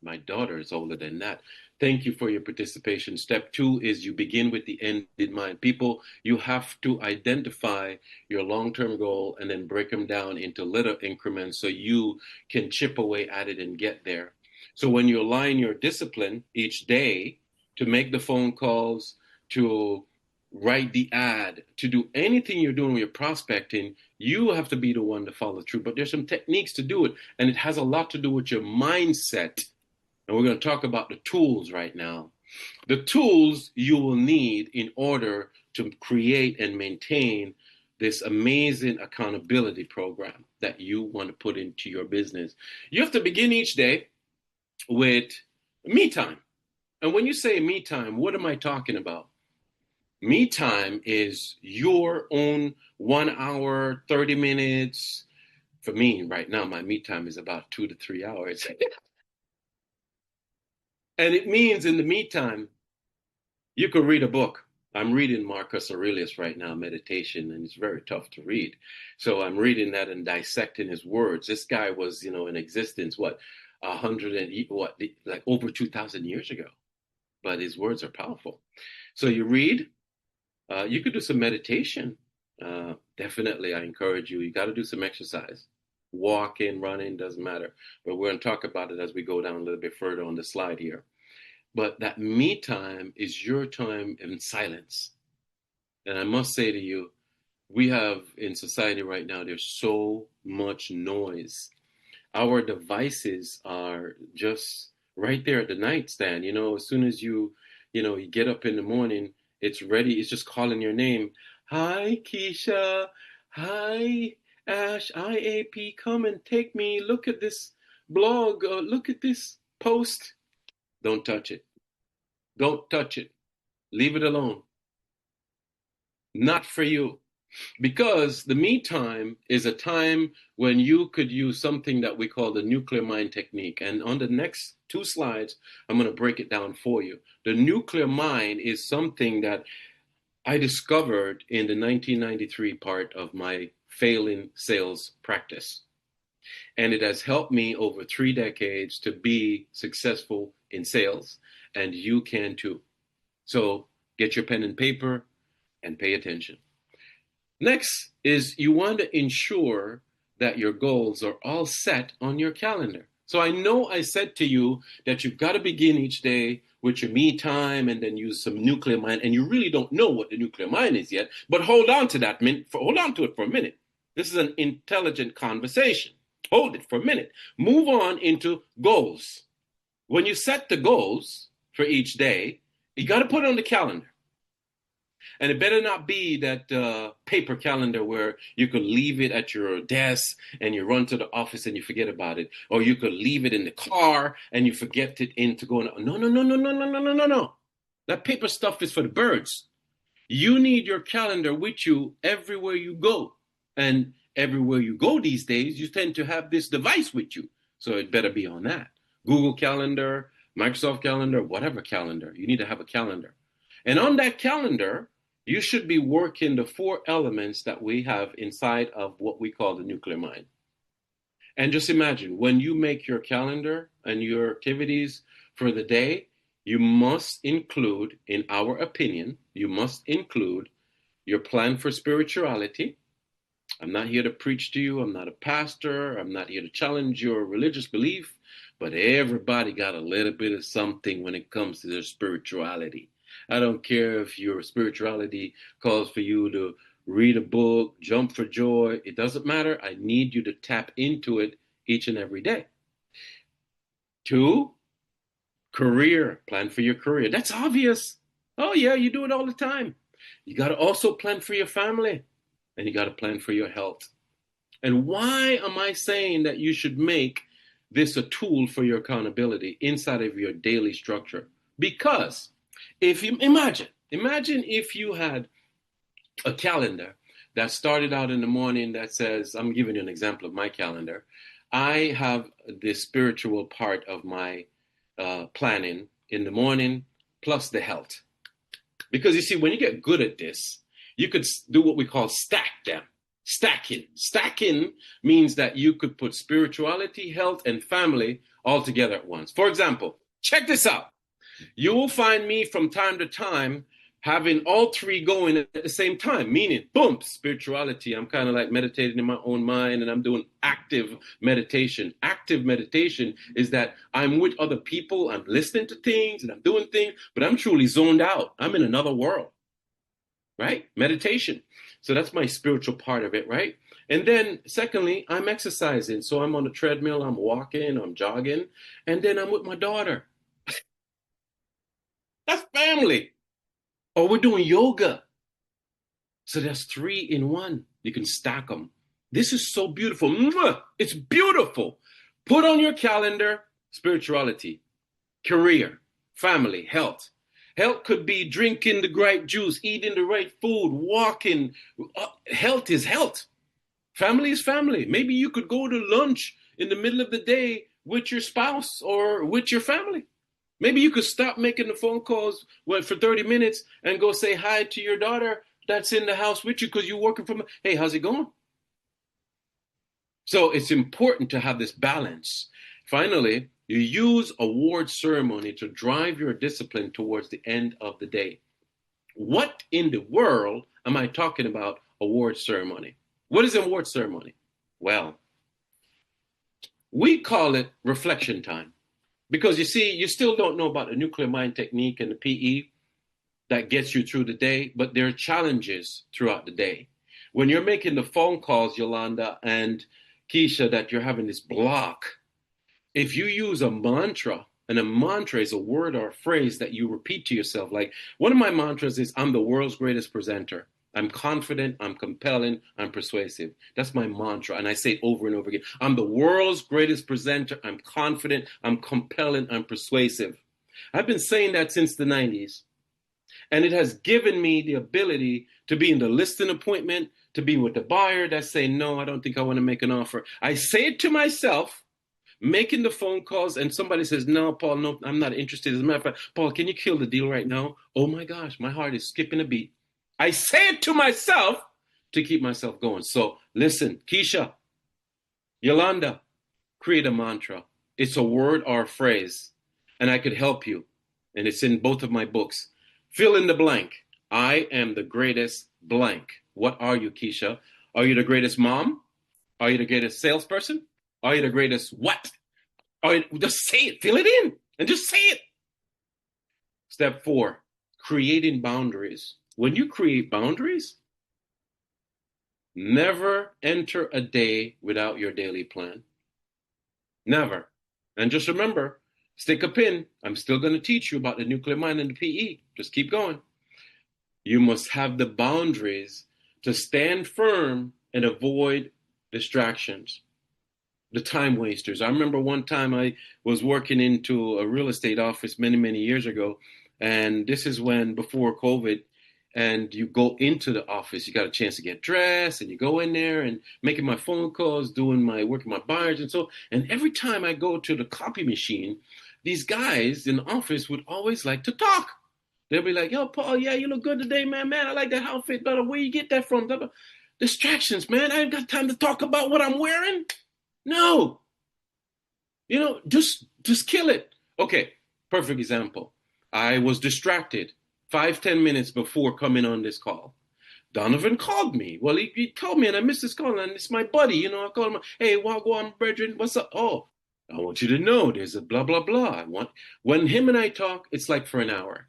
My daughter is older than that. Thank you for your participation. Step 2 is you begin with the end in mind. People, you have to identify your long-term goal and then break them down into little increments so you can chip away at it and get there. So when you align your discipline each day to make the phone calls, to write the ad, to do anything you're doing with your prospecting, you have to be the one to follow through. But there's some techniques to do it, and it has a lot to do with your mindset. And we're going to talk about the tools right now. The tools you will need in order to create and maintain this amazing accountability program that you want to put into your business. You have to begin each day with me time. And when you say me time, what am I talking about? Me time is your own 1 hour, 30 minutes. For me, right now, my me time is about 2 to 3 hours. And it means in the meantime, you could read a book. I'm reading Marcus Aurelius right now, Meditation, and it's very tough to read. So I'm reading that and dissecting his words. This guy was, in existence, like over 2,000 years ago. But his words are powerful. So you read, you could do some meditation. Definitely, I encourage you. You got to do some exercise. Walking, running, doesn't matter. But we're going to talk about it as we go down a little bit further on the slide here. But that me time is your time in silence. And I must say to you, we have in society right now, there's so much noise. Our devices are just right there at the nightstand. As soon as you get up in the morning, it's ready. It's just calling your name. Hi, Keisha. Hi, Ash. IAP, come and take me. Look at this blog. Look at this post. Don't touch it. Don't touch it. Leave it alone. Not for you. Because the me time is a time when you could use something that we call the nuclear mind technique. And on the next 2 slides, I'm going to break it down for you. The nuclear mind is something that I discovered in the 1993 part of my failing sales practice. And it has helped me over 3 decades to be successful in sales. And you can too. So get your pen and paper and pay attention. Next is you want to ensure that your goals are all set on your calendar. So I know I said to you that you've got to begin each day with your me time and then use some nuclear mind, and you really don't know what the nuclear mind is yet, but hold on to it for a minute. This is an intelligent conversation. Hold it for a minute. Move on into goals. When you set the goals for each day, you got to put it on the calendar. And it better not be that paper calendar where you could leave it at your desk and you run to the office and you forget about it. Or you could leave it in the car and you forget it into going. No. That paper stuff is for the birds. You need your calendar with you everywhere you go. And everywhere you go these days, you tend to have this device with you. So it better be on that. Google Calendar, Microsoft Calendar, whatever calendar. You need to have a calendar. And on that calendar, you should be working the 4 elements that we have inside of what we call the nuclear mind. And just imagine, when you make your calendar and your activities for the day, you must include, in our opinion, you must include your plan for spirituality. I'm not here to preach to you. I'm not a pastor. I'm not here to challenge your religious belief, but everybody got a little bit of something when it comes to their spirituality. I don't care if your spirituality calls for you to read a book, jump for joy. It doesn't matter. I need you to tap into it each and every day. 2, career. Plan for your career. That's obvious. Oh, yeah, you do it all the time. You got to also plan for your family, and you got to plan for your health. And why am I saying that you should make this a tool for your accountability inside of your daily structure? Because if you imagine if you had a calendar that started out in the morning that says, I'm giving you an example of my calendar. I have the spiritual part of my planning in the morning plus the health. Because you see, when you get good at this, you could do what we call stack them. Stacking means that you could put spirituality, health, and family all together at once. For example, check this out. You will find me from time to time having all 3 going at the same time, meaning, boom, spirituality. I'm kind of like meditating in my own mind, and I'm doing active meditation. Active meditation is that I'm with other people, I'm listening to things, and I'm doing things, but I'm truly zoned out. I'm in another world, right? Meditation. So that's my spiritual part of it, right? And then secondly, I'm exercising. So I'm on the treadmill, I'm walking, I'm jogging, and then I'm with my daughter. That's family. Or we're doing yoga. So that's 3 in 1. You can stack them. This is so beautiful. It's beautiful. Put on your calendar spirituality, career, family, health. Health could be drinking the right juice, eating the right food, walking. Health is health. Family is family. Maybe you could go to lunch in the middle of the day with your spouse or with your family. Maybe you could stop making the phone calls for 30 minutes and go say hi to your daughter that's in the house with you because you're working from, hey, how's it going? So it's important to have this balance. Finally, you use award ceremony to drive your discipline towards the end of the day. What in the world am I talking about award ceremony? What is an award ceremony? Well, we call it reflection time. Because you see, you still don't know about the nuclear mind technique and the PE that gets you through the day, but there are challenges throughout the day. When you're making the phone calls, Yolanda and Keisha, that you're having this block, if you use a mantra, and a mantra is a word or a phrase that you repeat to yourself, like one of my mantras is, I'm the world's greatest presenter. I'm confident, I'm compelling, I'm persuasive. That's my mantra, and I say it over and over again. I'm the world's greatest presenter, I'm confident, I'm compelling, I'm persuasive. I've been saying that since the 90s, and it has given me the ability to be in the listing appointment, to be with the buyer that's saying, no, I don't think I want to make an offer. I say it to myself, making the phone calls, and somebody says, no, Paul, no, I'm not interested. As a matter of fact, Paul, can you kill the deal right now? Oh my gosh, my heart is skipping a beat. I say it to myself to keep myself going. So listen, Keisha, Yolanda, create a mantra. It's a word or a phrase, and I could help you. And it's in both of my books. Fill in the blank. I am the greatest blank. What are you, Keisha? Are you the greatest mom? Are you the greatest salesperson? Are you the greatest what? Just say it. Fill it in and just say it. Step 4, creating boundaries. When you create boundaries, never enter a day without your daily plan. Never. And just remember, stick a pin. I'm still going to teach you about the nuclear mind and the PE. Just keep going. You must have the boundaries to stand firm and avoid distractions, the time wasters. I remember one time I was working into a real estate office many, many years ago. And this is when, before COVID, and you go into the office, you got a chance to get dressed, and you go in there and making my phone calls, working my buyers, and so. And every time I go to the copy machine, these guys in the office would always like to talk. They'll be like, yo, Paul, yeah, you look good today, man. Man, I like that outfit. But where you get that from? Distractions, man. I ain't got time to talk about what I'm wearing. No. Just kill it. Okay, perfect example. I was distracted 5-10 minutes before coming on this call. Donovan called me. Well, he called me and I missed his call, and it's my buddy. You know, I called him, hey, Wagwan, brethren, what's up? Oh, I want you to know there's a blah, blah, blah. When him and I talk, it's like for an hour.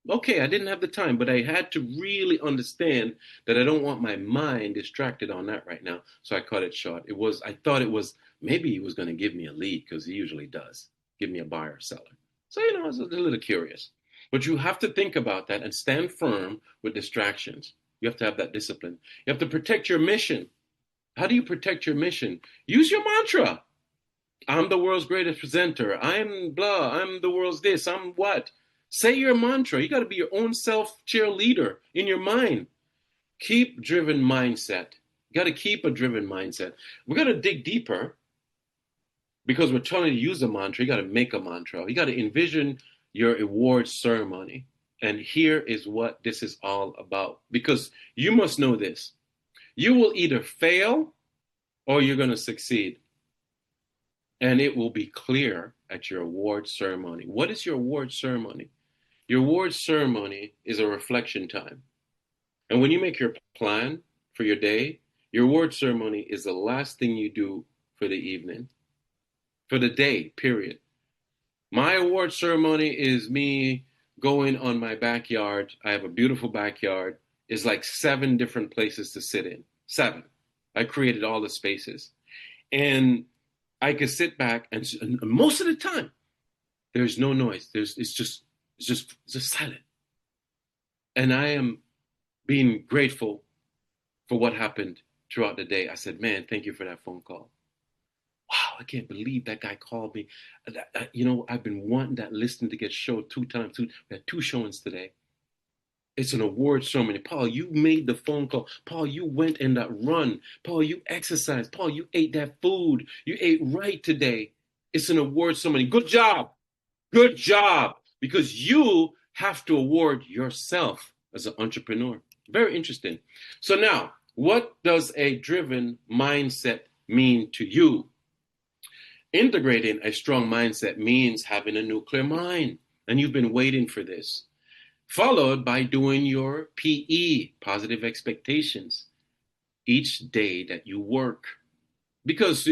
Okay, I didn't have the time, but I had to really understand that I don't want my mind distracted on that right now. So I cut it short. I thought it was, maybe he was going to give me a lead, because he usually does give me a buyer or seller. So, I was a little curious. But you have to think about that and stand firm with distractions. You have to have that discipline. You have to protect your mission. How do you protect your mission? Use your mantra. I'm the world's greatest presenter. I'm blah. I'm the world's this. I'm what? Say your mantra. You got to be your own self cheerleader in your mind. Keep driven mindset. You got to keep a driven mindset. We got to dig deeper, because we're trying to use a mantra. You got to make a mantra. You got to envision your award ceremony. And here is what this is all about. Because you must know this. You will either fail or you're going to succeed. And it will be clear at your award ceremony. What is your award ceremony? Your award ceremony is a reflection time. And when you make your plan for your day, your award ceremony is the last thing you do for the evening, for the day, period. My award ceremony is me going on my backyard. I have a beautiful backyard. It's like 7 different places to sit in. 7. I created all the spaces. And I can sit back, and most of the time, there's no noise. It's just silent. And I am being grateful for what happened throughout the day. I said, man, thank you for that phone call. Wow, I can't believe that guy called me. I've been wanting that listing to get showed 2 times. We had 2 showings today. It's an award ceremony. Paul, you made the phone call. Paul, you went in that run. Paul, you exercised. Paul, you ate that food. You ate right today. It's an award ceremony. Good job. Good job. Because you have to award yourself as an entrepreneur. Very interesting. So now, what does a driven mindset mean to you? Integrating a strong mindset means having a nuclear mind. And you've been waiting for this. Followed by doing your PE, positive expectations, each day that you work. Because,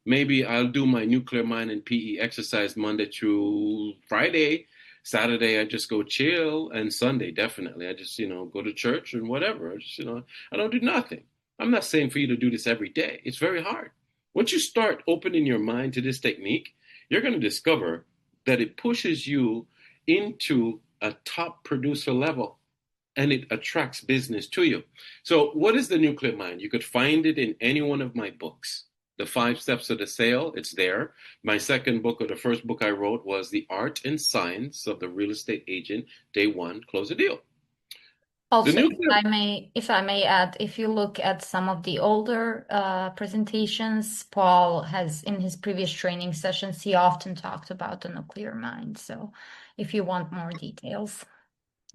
maybe I'll do my nuclear mind and PE exercise Monday through Friday. Saturday, I just go chill. And Sunday, definitely, I just, go to church and whatever. I don't do nothing. I'm not saying for you to do this every day. It's very hard. Once you start opening your mind to this technique, you're going to discover that it pushes you into a top producer level, and it attracts business to you. So what is the nuclear mind? You could find it in any one of my books. The 5 Steps of the Sale, it's there. My second book, or the first book I wrote, was The Art and Science of the Real Estate Agent, Day 1, Close a Deal. Also, if I may add, if you look at some of the older presentations, Paul has, in his previous training sessions, he often talked about the nuclear mind. So if you want more details.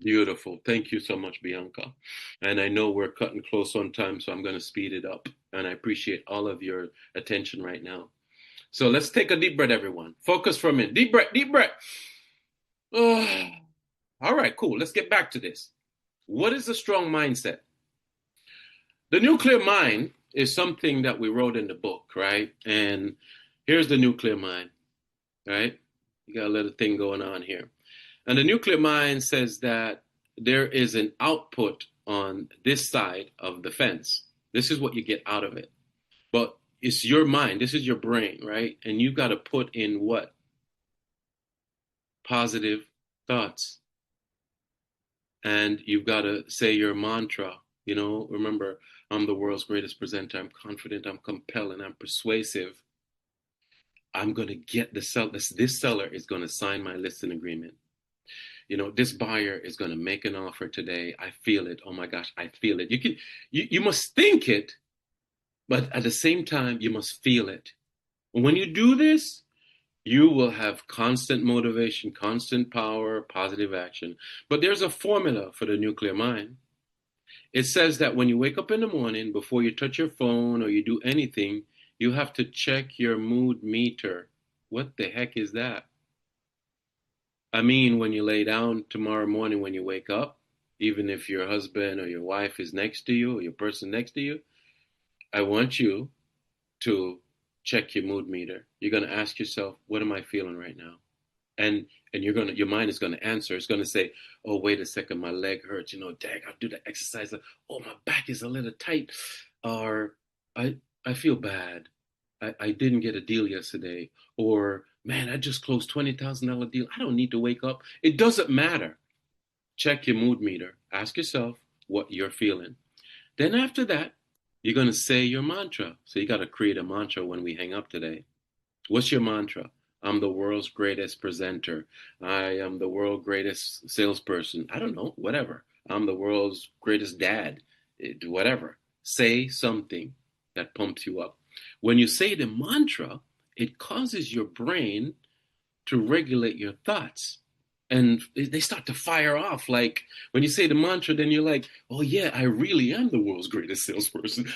Beautiful. Thank you so much, Bianca. And I know we're cutting close on time, so I'm going to speed it up. And I appreciate all of your attention right now. So let's take a deep breath, everyone. Focus for a minute. Deep breath, deep breath. All right, cool. Let's get back to this. What is a strong mindset? The nuclear mind is something that we wrote in the book, right? And here's the nuclear mind, right? You got a little thing going on here. And the nuclear mind says that there is an output on this side of the fence. This is what you get out of it. But it's your mind. This is your brain, right? And you got to put in what? Positive thoughts. And you've got to say your mantra. Remember, I'm the world's greatest presenter. I'm confident, I'm compelling, I'm persuasive. I'm going to get the seller. This seller is going to sign my listing agreement. This buyer is going to make an offer today. I feel it. Oh my gosh, I feel it. You must think it, but at the same time, you must feel it. And when you do this, you will have constant motivation, constant power, positive action. But there's a formula for the nuclear mind. It says that when you wake up in the morning, before you touch your phone or you do anything, you have to check your mood meter. What the heck is that? I mean, when you lay down tomorrow morning, when you wake up, even if your husband or your wife is next to you or your person next to you, I want you to check your mood meter. You're going to ask yourself, what am I feeling right now? And your mind is going to answer. It's going to say, oh, wait a second, my leg hurts. Dang, I'll do the exercise. Oh, my back is a little tight. Or I feel bad. I didn't get a deal yesterday. Or, man, I just closed $20,000 deal. I don't need to wake up. It doesn't matter. Check your mood meter. Ask yourself what you're feeling. Then after that, you're going to say your mantra. So you got to create a mantra when we hang up today. What's your mantra? I'm the world's greatest presenter. I am the world's greatest salesperson. I don't know, whatever. I'm the world's greatest dad. Whatever. Say something that pumps you up. When you say the mantra, it causes your brain to regulate your thoughts. And they start to fire off. Like when you say the mantra, then you're like, oh yeah, I really am the world's greatest salesperson.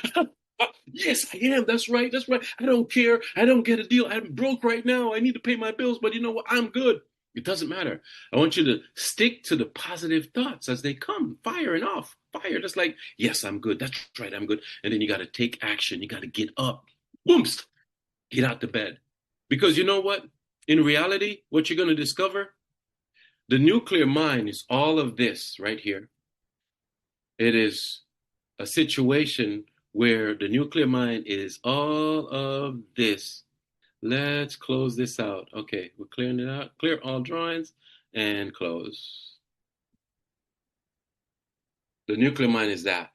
Yes, I am. That's right. That's right. I don't care. I don't get a deal. I'm broke right now. I need to pay my bills, but you know what? I'm good. It doesn't matter. I want you to stick to the positive thoughts as they come, firing off. Fire. Just like, yes, I'm good. That's right. I'm good. And then you got to take action. You got to get up. Boomst. Get out the bed. Because you know what? In reality, what you're going to discover, the nuclear mind is all of this right here. It is a situation where the nuclear mind is all of this. Let's close this out. Okay, we're clearing it out. Clear all drawings and close. The nuclear mind is that.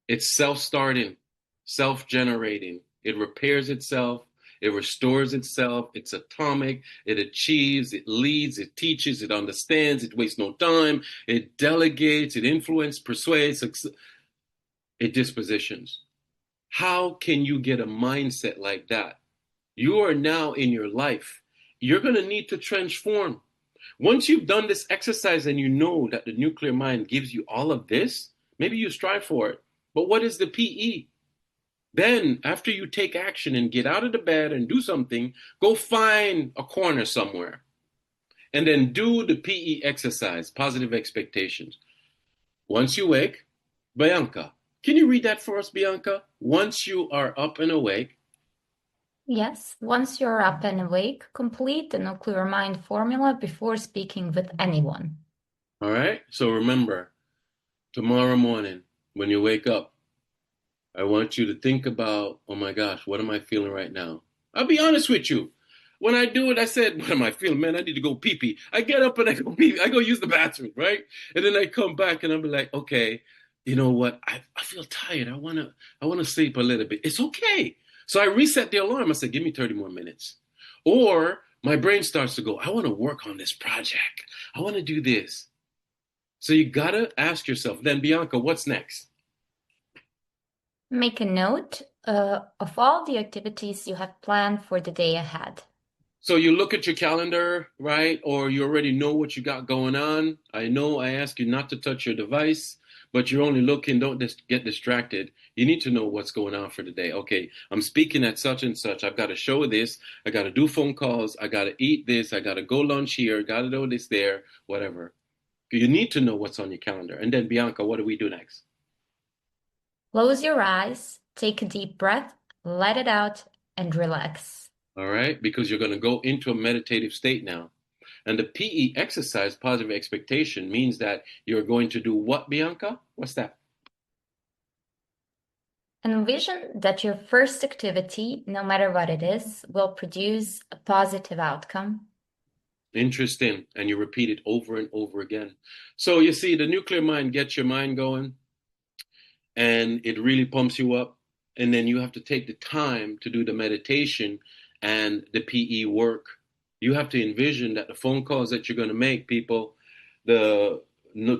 It's self-starting, self-generating. It repairs itself. It restores itself. It's atomic. It achieves. It leads. It teaches. It understands. It wastes no time. It delegates. It influences, persuades. It dispositions. How can you get a mindset like that? You are now in your life. You're going to need to transform. Once you've done this exercise and you know that the nuclear mind gives you all of this, maybe you strive for it. But what is the PE? Then, after you take action and get out of the bed and do something, go find a corner somewhere. And then do the PE exercise, positive expectations. Once you wake, Bianca, can you read that for us, Bianca? Once you are up and awake. Yes, once you're up and awake, complete the nuclear mind formula before speaking with anyone. All right. So remember, tomorrow morning, when you wake up, I want you to think about, oh my gosh, what am I feeling right now? I'll be honest with you. When I do it, I said, what am I feeling? Man, I need to go pee-pee. I get up and I go pee-pee. I go use the bathroom, right? And then I come back and I'll be like, okay, you know what? I feel tired. I wanna sleep a little bit. It's okay. So I reset the alarm. I said, give me 30 more minutes. Or my brain starts to go, I want to work on this project. I want to do this. So you got to ask yourself, then Bianca, what's next? Make a note of all the activities you have planned for the day ahead. So you look at your calendar, right? Or you already know what you got going on. I know I ask you not to touch your device, but you're only looking, don't get distracted. You need to know what's going on for the day. Okay, I'm speaking at such and such. I've got to show this. I got to do phone calls. I got to eat this. I got to go lunch here. Got to do this there, whatever. You need to know what's on your calendar. And then, Bianca, what do we do next? Close your eyes, take a deep breath, let it out, and relax. All right, because you're going to go into a meditative state now. And the PE exercise, positive expectation, means that you're going to do what, Bianca? What's that? Envision that your first activity, no matter what it is, will produce a positive outcome. Interesting. And you repeat it over and over again. So you see, the nuclear mind gets your mind going and it really pumps you up. And then you have to take the time to do the meditation and the PE work. You have to envision that the phone calls that you're going to make, people, the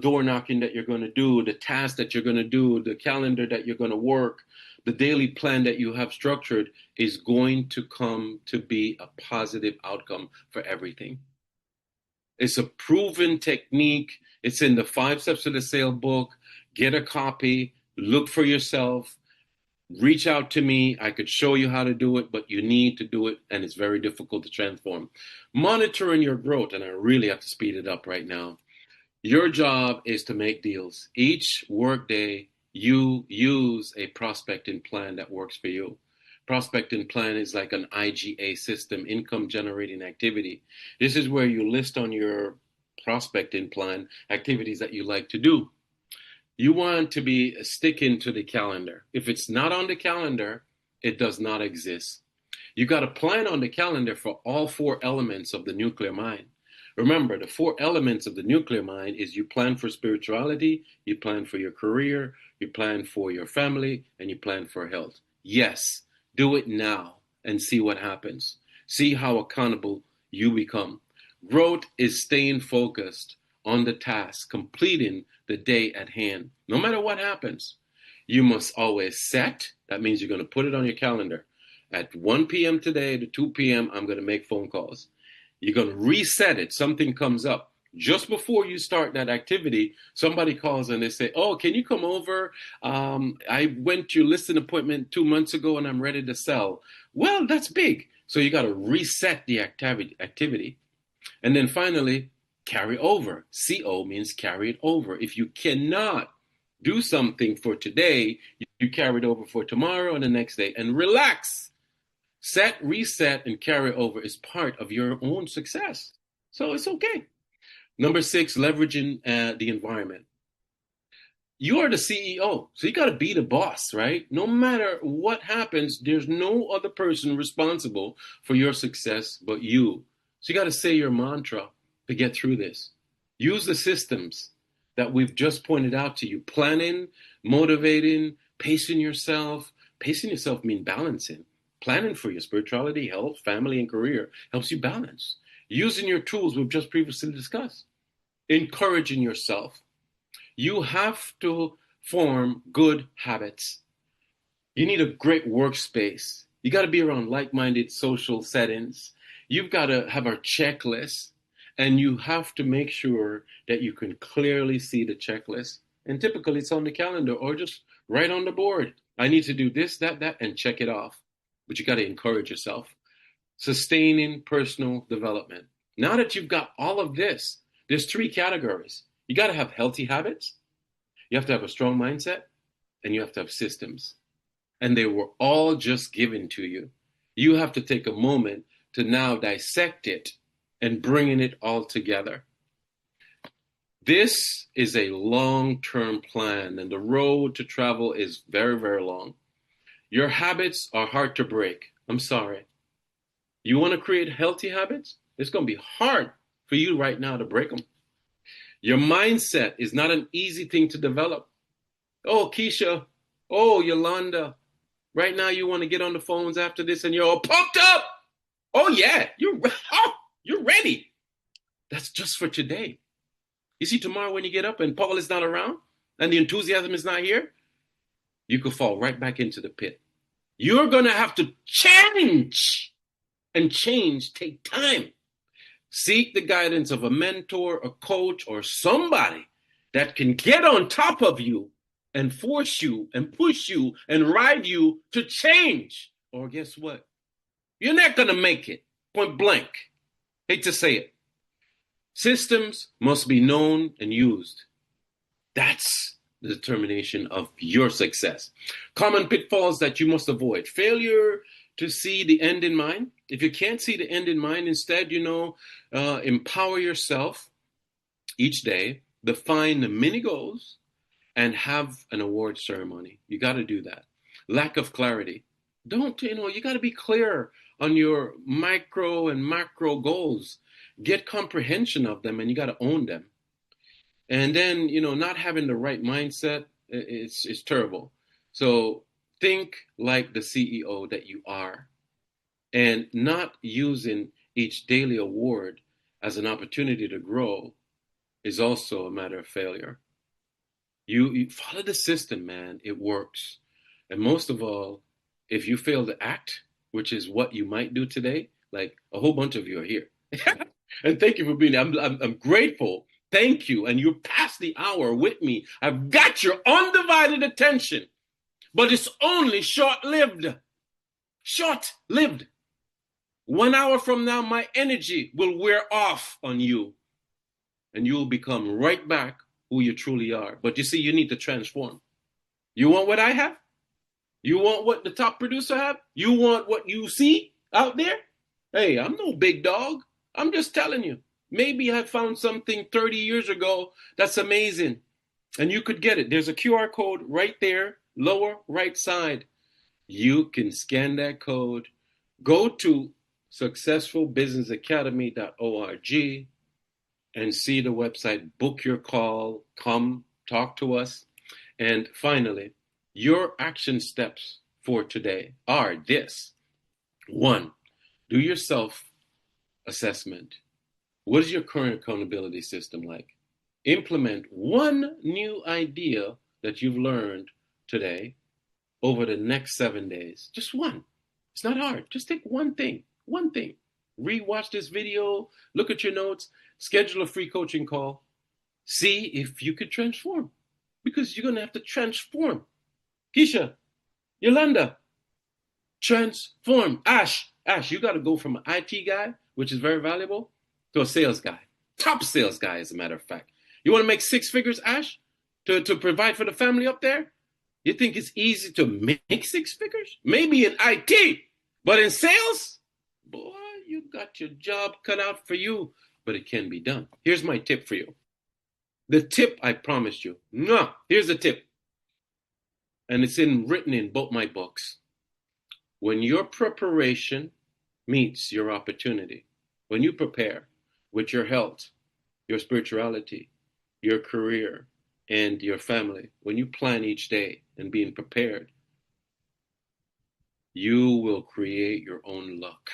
door knocking that you're going to do, the task that you're going to do, the calendar that you're going to work, the daily plan that you have structured is going to come to be a positive outcome for everything. It's a proven technique. It's in the 5 Steps to the Sale book. Get a copy, look for yourself, reach out to me. I could show you how to do it, but you need to do it, and it's very difficult to transform. Monitoring your growth, and I really have to speed it up right now. Your job is to make deals. Each workday, you use a prospecting plan that works for you. Prospecting plan is like an IGA system, income generating activity. This is where you list on your prospecting plan activities that you like to do. You want to be sticking to the calendar. If it's not on the calendar, it does not exist. You got a plan on the calendar for all 4 elements of the nuclear mind. Remember, the 4 elements of the nuclear mind is you plan for spirituality, you plan for your career, you plan for your family, and you plan for health. Yes, do it now and see what happens. See how accountable you become. Growth is staying focused on the task, completing the day at hand. No matter what happens, you must always set. That means you're going to put it on your calendar. At 1 p.m. today to 2 p.m., I'm going to make phone calls. You're going to reset it. Something comes up. Just before you start that activity, somebody calls and they say, oh, can you come over? I went to your listing appointment 2 months ago and I'm ready to sell. Well, that's big. So you got to reset the activity. And then finally, carry over. CO means carry it over. If you cannot do something for today, you carry it over for tomorrow and the next day. And relax. Set, reset, and carry over is part of your own success. So it's okay. Number 6, leveraging the environment. You are the CEO, so you got to be the boss, right? No matter what happens, there's no other person responsible for your success but you. So you got to say your mantra to get through this. Use the systems that we've just pointed out to you. Planning, motivating, pacing yourself. Pacing yourself means balancing. Planning for your spirituality, health, family, and career helps you balance. Using your tools we've just previously discussed. Encouraging yourself. You have to form good habits. You need a great workspace. You got to be around like-minded social settings. You've got to have a checklist, and you have to make sure that you can clearly see the checklist. And typically it's on the calendar or just right on the board. I need to do this, that, and check it off. But you got to encourage yourself. Sustaining personal development. Now that you've got all of this, there's 3 categories. You got to have healthy habits. You have to have a strong mindset, and you have to have systems. And they were all just given to you. You have to take a moment to now dissect it and bringing it all together. This is a long-term plan, and the road to travel is very, very long. Your habits are hard to break. I'm sorry. You want to create healthy habits? It's going to be hard for you right now to break them. Your mindset is not an easy thing to develop. Oh, Keisha. Oh, Yolanda. Right now you want to get on the phones after this and you're all pumped up. Oh, yeah. You're ready. That's just for today. You see, tomorrow when you get up and Paul is not around and the enthusiasm is not here, you could fall right back into the pit. You're going to have to change, and change take time. Seek the guidance of a mentor, a coach, or somebody that can get on top of you and force you and push you and ride you to change. Or guess what? You're not going to make it. Point blank. Hate to say it. Systems must be known and used. That's the determination of your success. Common pitfalls that you must avoid. Failure to see the end in mind. If you can't see the end in mind, instead, empower yourself each day, define the mini goals, and have an award ceremony. You got to do that. Lack of clarity. You got to be clear on your micro and macro goals. Get comprehension of them, and you got to own them. And then, not having the right mindset, it's terrible. So think like the CEO that you are, and not using each daily award as an opportunity to grow is also a matter of failure. You follow the system, man. It works. And most of all, if you fail to act, which is what you might do today, like a whole bunch of you are here. And thank you for being here. I'm grateful. Thank you. And you're past the hour with me. I've got your undivided attention, but it's only short-lived. Short-lived. 1 hour from now, my energy will wear off on you. and you will become right back who you truly are. But you see, you need to transform. You want what I have? You want what the top producer have? You want what you see out there? Hey, I'm no big dog. I'm just telling you. Maybe I found something 30 years ago that's amazing, and you could get it. There's a QR code right there, lower right side. You can scan that code. Go to successfulbusinessacademy.org and see the website. Book your call. Come talk to us. And finally, your action steps for today are this. 1, do your self-assessment. What is your current accountability system like? Implement one new idea that you've learned today over the next 7 days. Just one. It's not hard. Just take one thing. One thing. Rewatch this video, look at your notes, schedule a free coaching call. See if you could transform. Because you're going to have to transform. Keisha, Yolanda, transform. Ash, you got to go from an IT guy, which is very valuable, to a sales guy. Top sales guy, as a matter of fact. You want to make 6 figures, Ash, to provide for the family up there? You think it's easy to make 6 figures? Maybe in IT, but in sales? Boy, you got your job cut out for you, but it can be done. Here's my tip for you. The tip I promised you. No, here's the tip. And it's written in both my books. When your preparation meets your opportunity, when you prepare with your health, your spirituality, your career, and your family, when you plan each day and being prepared, you will create your own luck.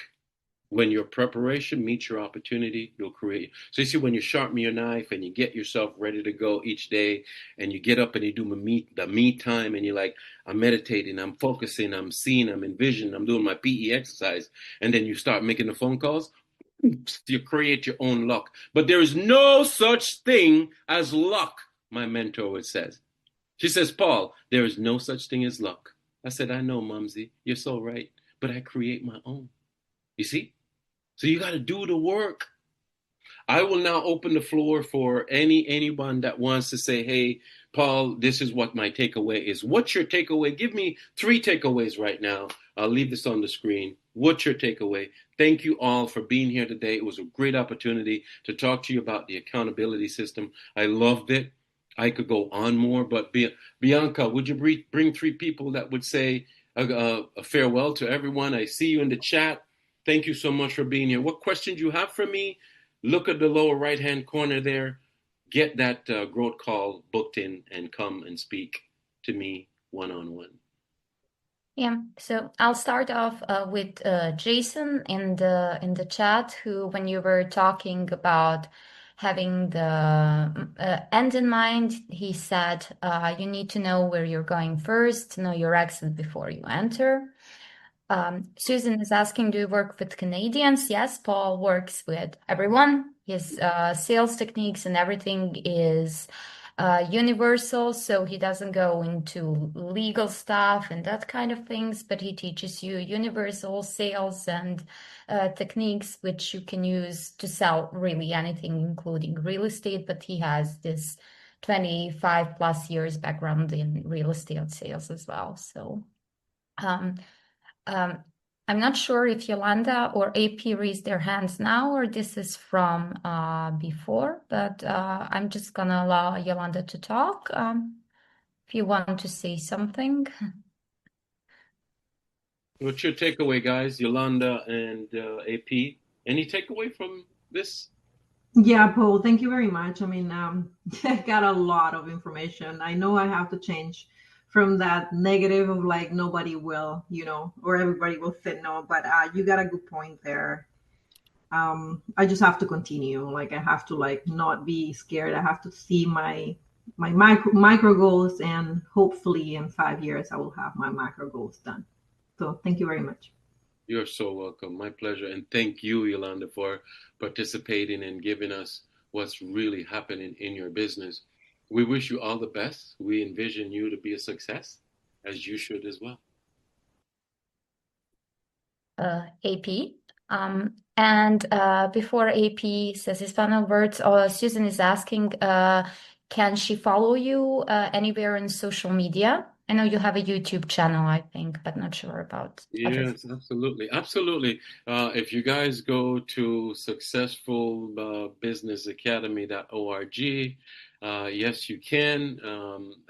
When your preparation meets your opportunity, you'll create. So you see, when you sharpen your knife and you get yourself ready to go each day, and you get up and you do the me time, and you're like, I'm meditating, I'm focusing, I'm seeing, I'm envisioning, I'm doing my PE exercise, and then you start making the phone calls, you create your own luck. But there is no such thing as luck, my mentor would say. She says, Paul, there is no such thing as luck. I said, I know, Mumsy, you're so right, but I create my own. You see? So you got to do the work. I will now open the floor for anyone that wants to say, hey, Paul, this is what my takeaway is. What's your takeaway? Give me 3 takeaways right now. I'll leave this on the screen. What's your takeaway? Thank you all for being here today. It was a great opportunity to talk to you about the accountability system. I loved it. I could go on more, but Bianca, would you bring 3 people that would say a farewell to everyone? I see you in the chat. Thank you so much for being here. What questions you have for me? Look at the lower right-hand corner there. Get that growth call booked in and come and speak to me one-on-one. Yeah, so I'll start off with Jason in the chat, who, when you were talking about having the end in mind, he said you need to know where you're going first, know your exit before you enter. Susan is asking, do you work with Canadians? Yes, Paul works with everyone. His sales techniques and everything is universal, so he doesn't go into legal stuff and that kind of things, but he teaches you universal sales and techniques which you can use to sell really anything, including real estate. But he has this 25 plus years background in real estate sales as well. So I'm not sure if Yolanda or AP raised their hands now, or this is from before, but I'm just gonna allow Yolanda to talk if you want to say something. What's your takeaway, guys? Yolanda and AP. Any takeaway from this? Yeah, Paul, thank you very much. I mean, I got a lot of information. I know I have to change from that negative of like nobody will, or everybody will say no, but you got a good point there. I just have to continue. Like I have to not be scared. I have to see my micro goals, and hopefully in 5 years I will have my macro goals done. So thank you very much. You're so welcome. My pleasure. And thank you, Yolanda, for participating and giving us what's really happening in your business. We wish you all the best. We envision you to be a success, as you should as well. AP, And before AP says his final words, Susan is asking, can she follow you anywhere in social media? I know you have a YouTube channel, I think, but not sure about everything. Yes, absolutely. Absolutely. If you guys go to successfulbusinessacademy.org, yes, you can.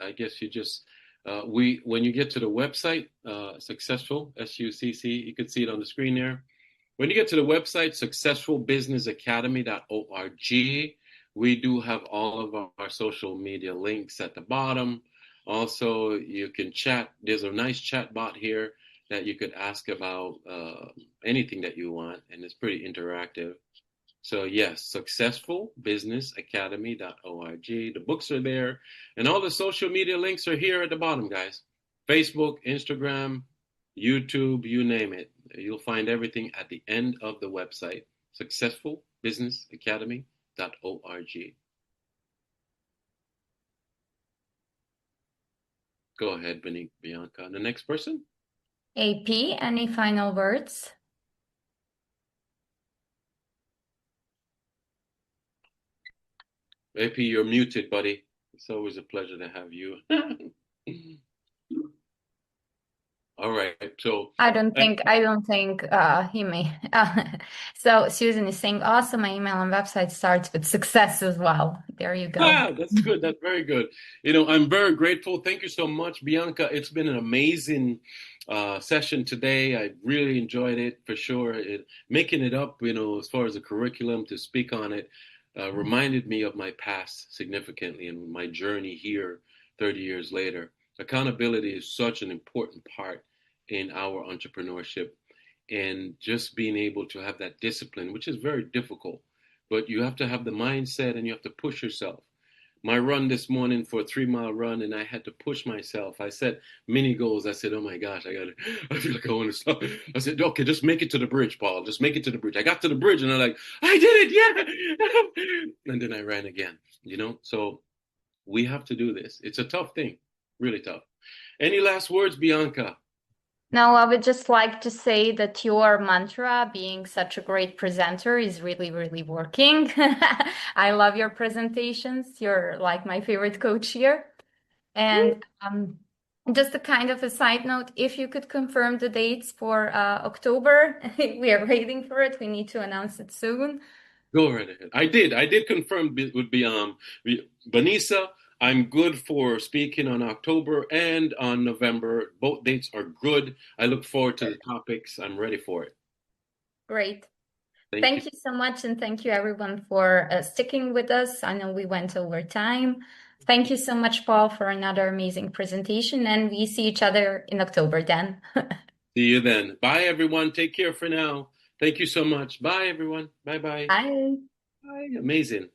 I guess you just, when you get to the website, successful, SUCC, you can see it on the screen there. When you get to the website, successfulbusinessacademy.org, we do have all of our social media links at the bottom. Also, you can chat. There's a nice chat bot here that you could ask about anything that you want, and it's pretty interactive. So yes, successfulbusinessacademy.org. The books are there, and all the social media links are here at the bottom, guys. Facebook, Instagram, YouTube, you name it. You'll find everything at the end of the website, successfulbusinessacademy.org. Go ahead, Bianca. The next person? AP, any final words? AP, you're muted, buddy. It's always a pleasure to have you. All right. So I don't think he may. So Susan is saying, awesome. My email and website starts with success as well. There you go. That's good. That's very good. I'm very grateful. Thank you so much, Bianca. It's been an amazing session today. I really enjoyed it for sure. Making it up, as far as the curriculum to speak on it, reminded me of my past significantly and my journey here 30 years later. Accountability is such an important part in our entrepreneurship, and just being able to have that discipline, which is very difficult, but you have to have the mindset and you have to push yourself. My run this morning for a 3-mile run, and I had to push myself. I set mini goals. I said, oh my gosh, I feel like I want to stop. I said, okay, just make it to the bridge, Paul. Just make it to the bridge. I got to the bridge and I'm like, I did it, yeah. And then I ran again, So we have to do this. It's a tough thing, really tough. Any last words, Bianca? No, I would just like to say that your mantra, being such a great presenter, is really, really working. I love your presentations. You're like my favorite coach here. And just a kind of a side note, if you could confirm the dates for October, we are waiting for it. We need to announce it soon. Go right ahead. I did confirm with Vanessa. I'm good for speaking on October and on November. Both dates are good. I look forward to the topics. I'm ready for it. Great. Thank you so much. And thank you everyone for sticking with us. I know we went over time. Thank you so much, Paul, for another amazing presentation. And we see each other in October then. See you then. Bye, everyone. Take care for now. Thank you so much. Bye, everyone. Bye-bye. Bye. Bye. Amazing.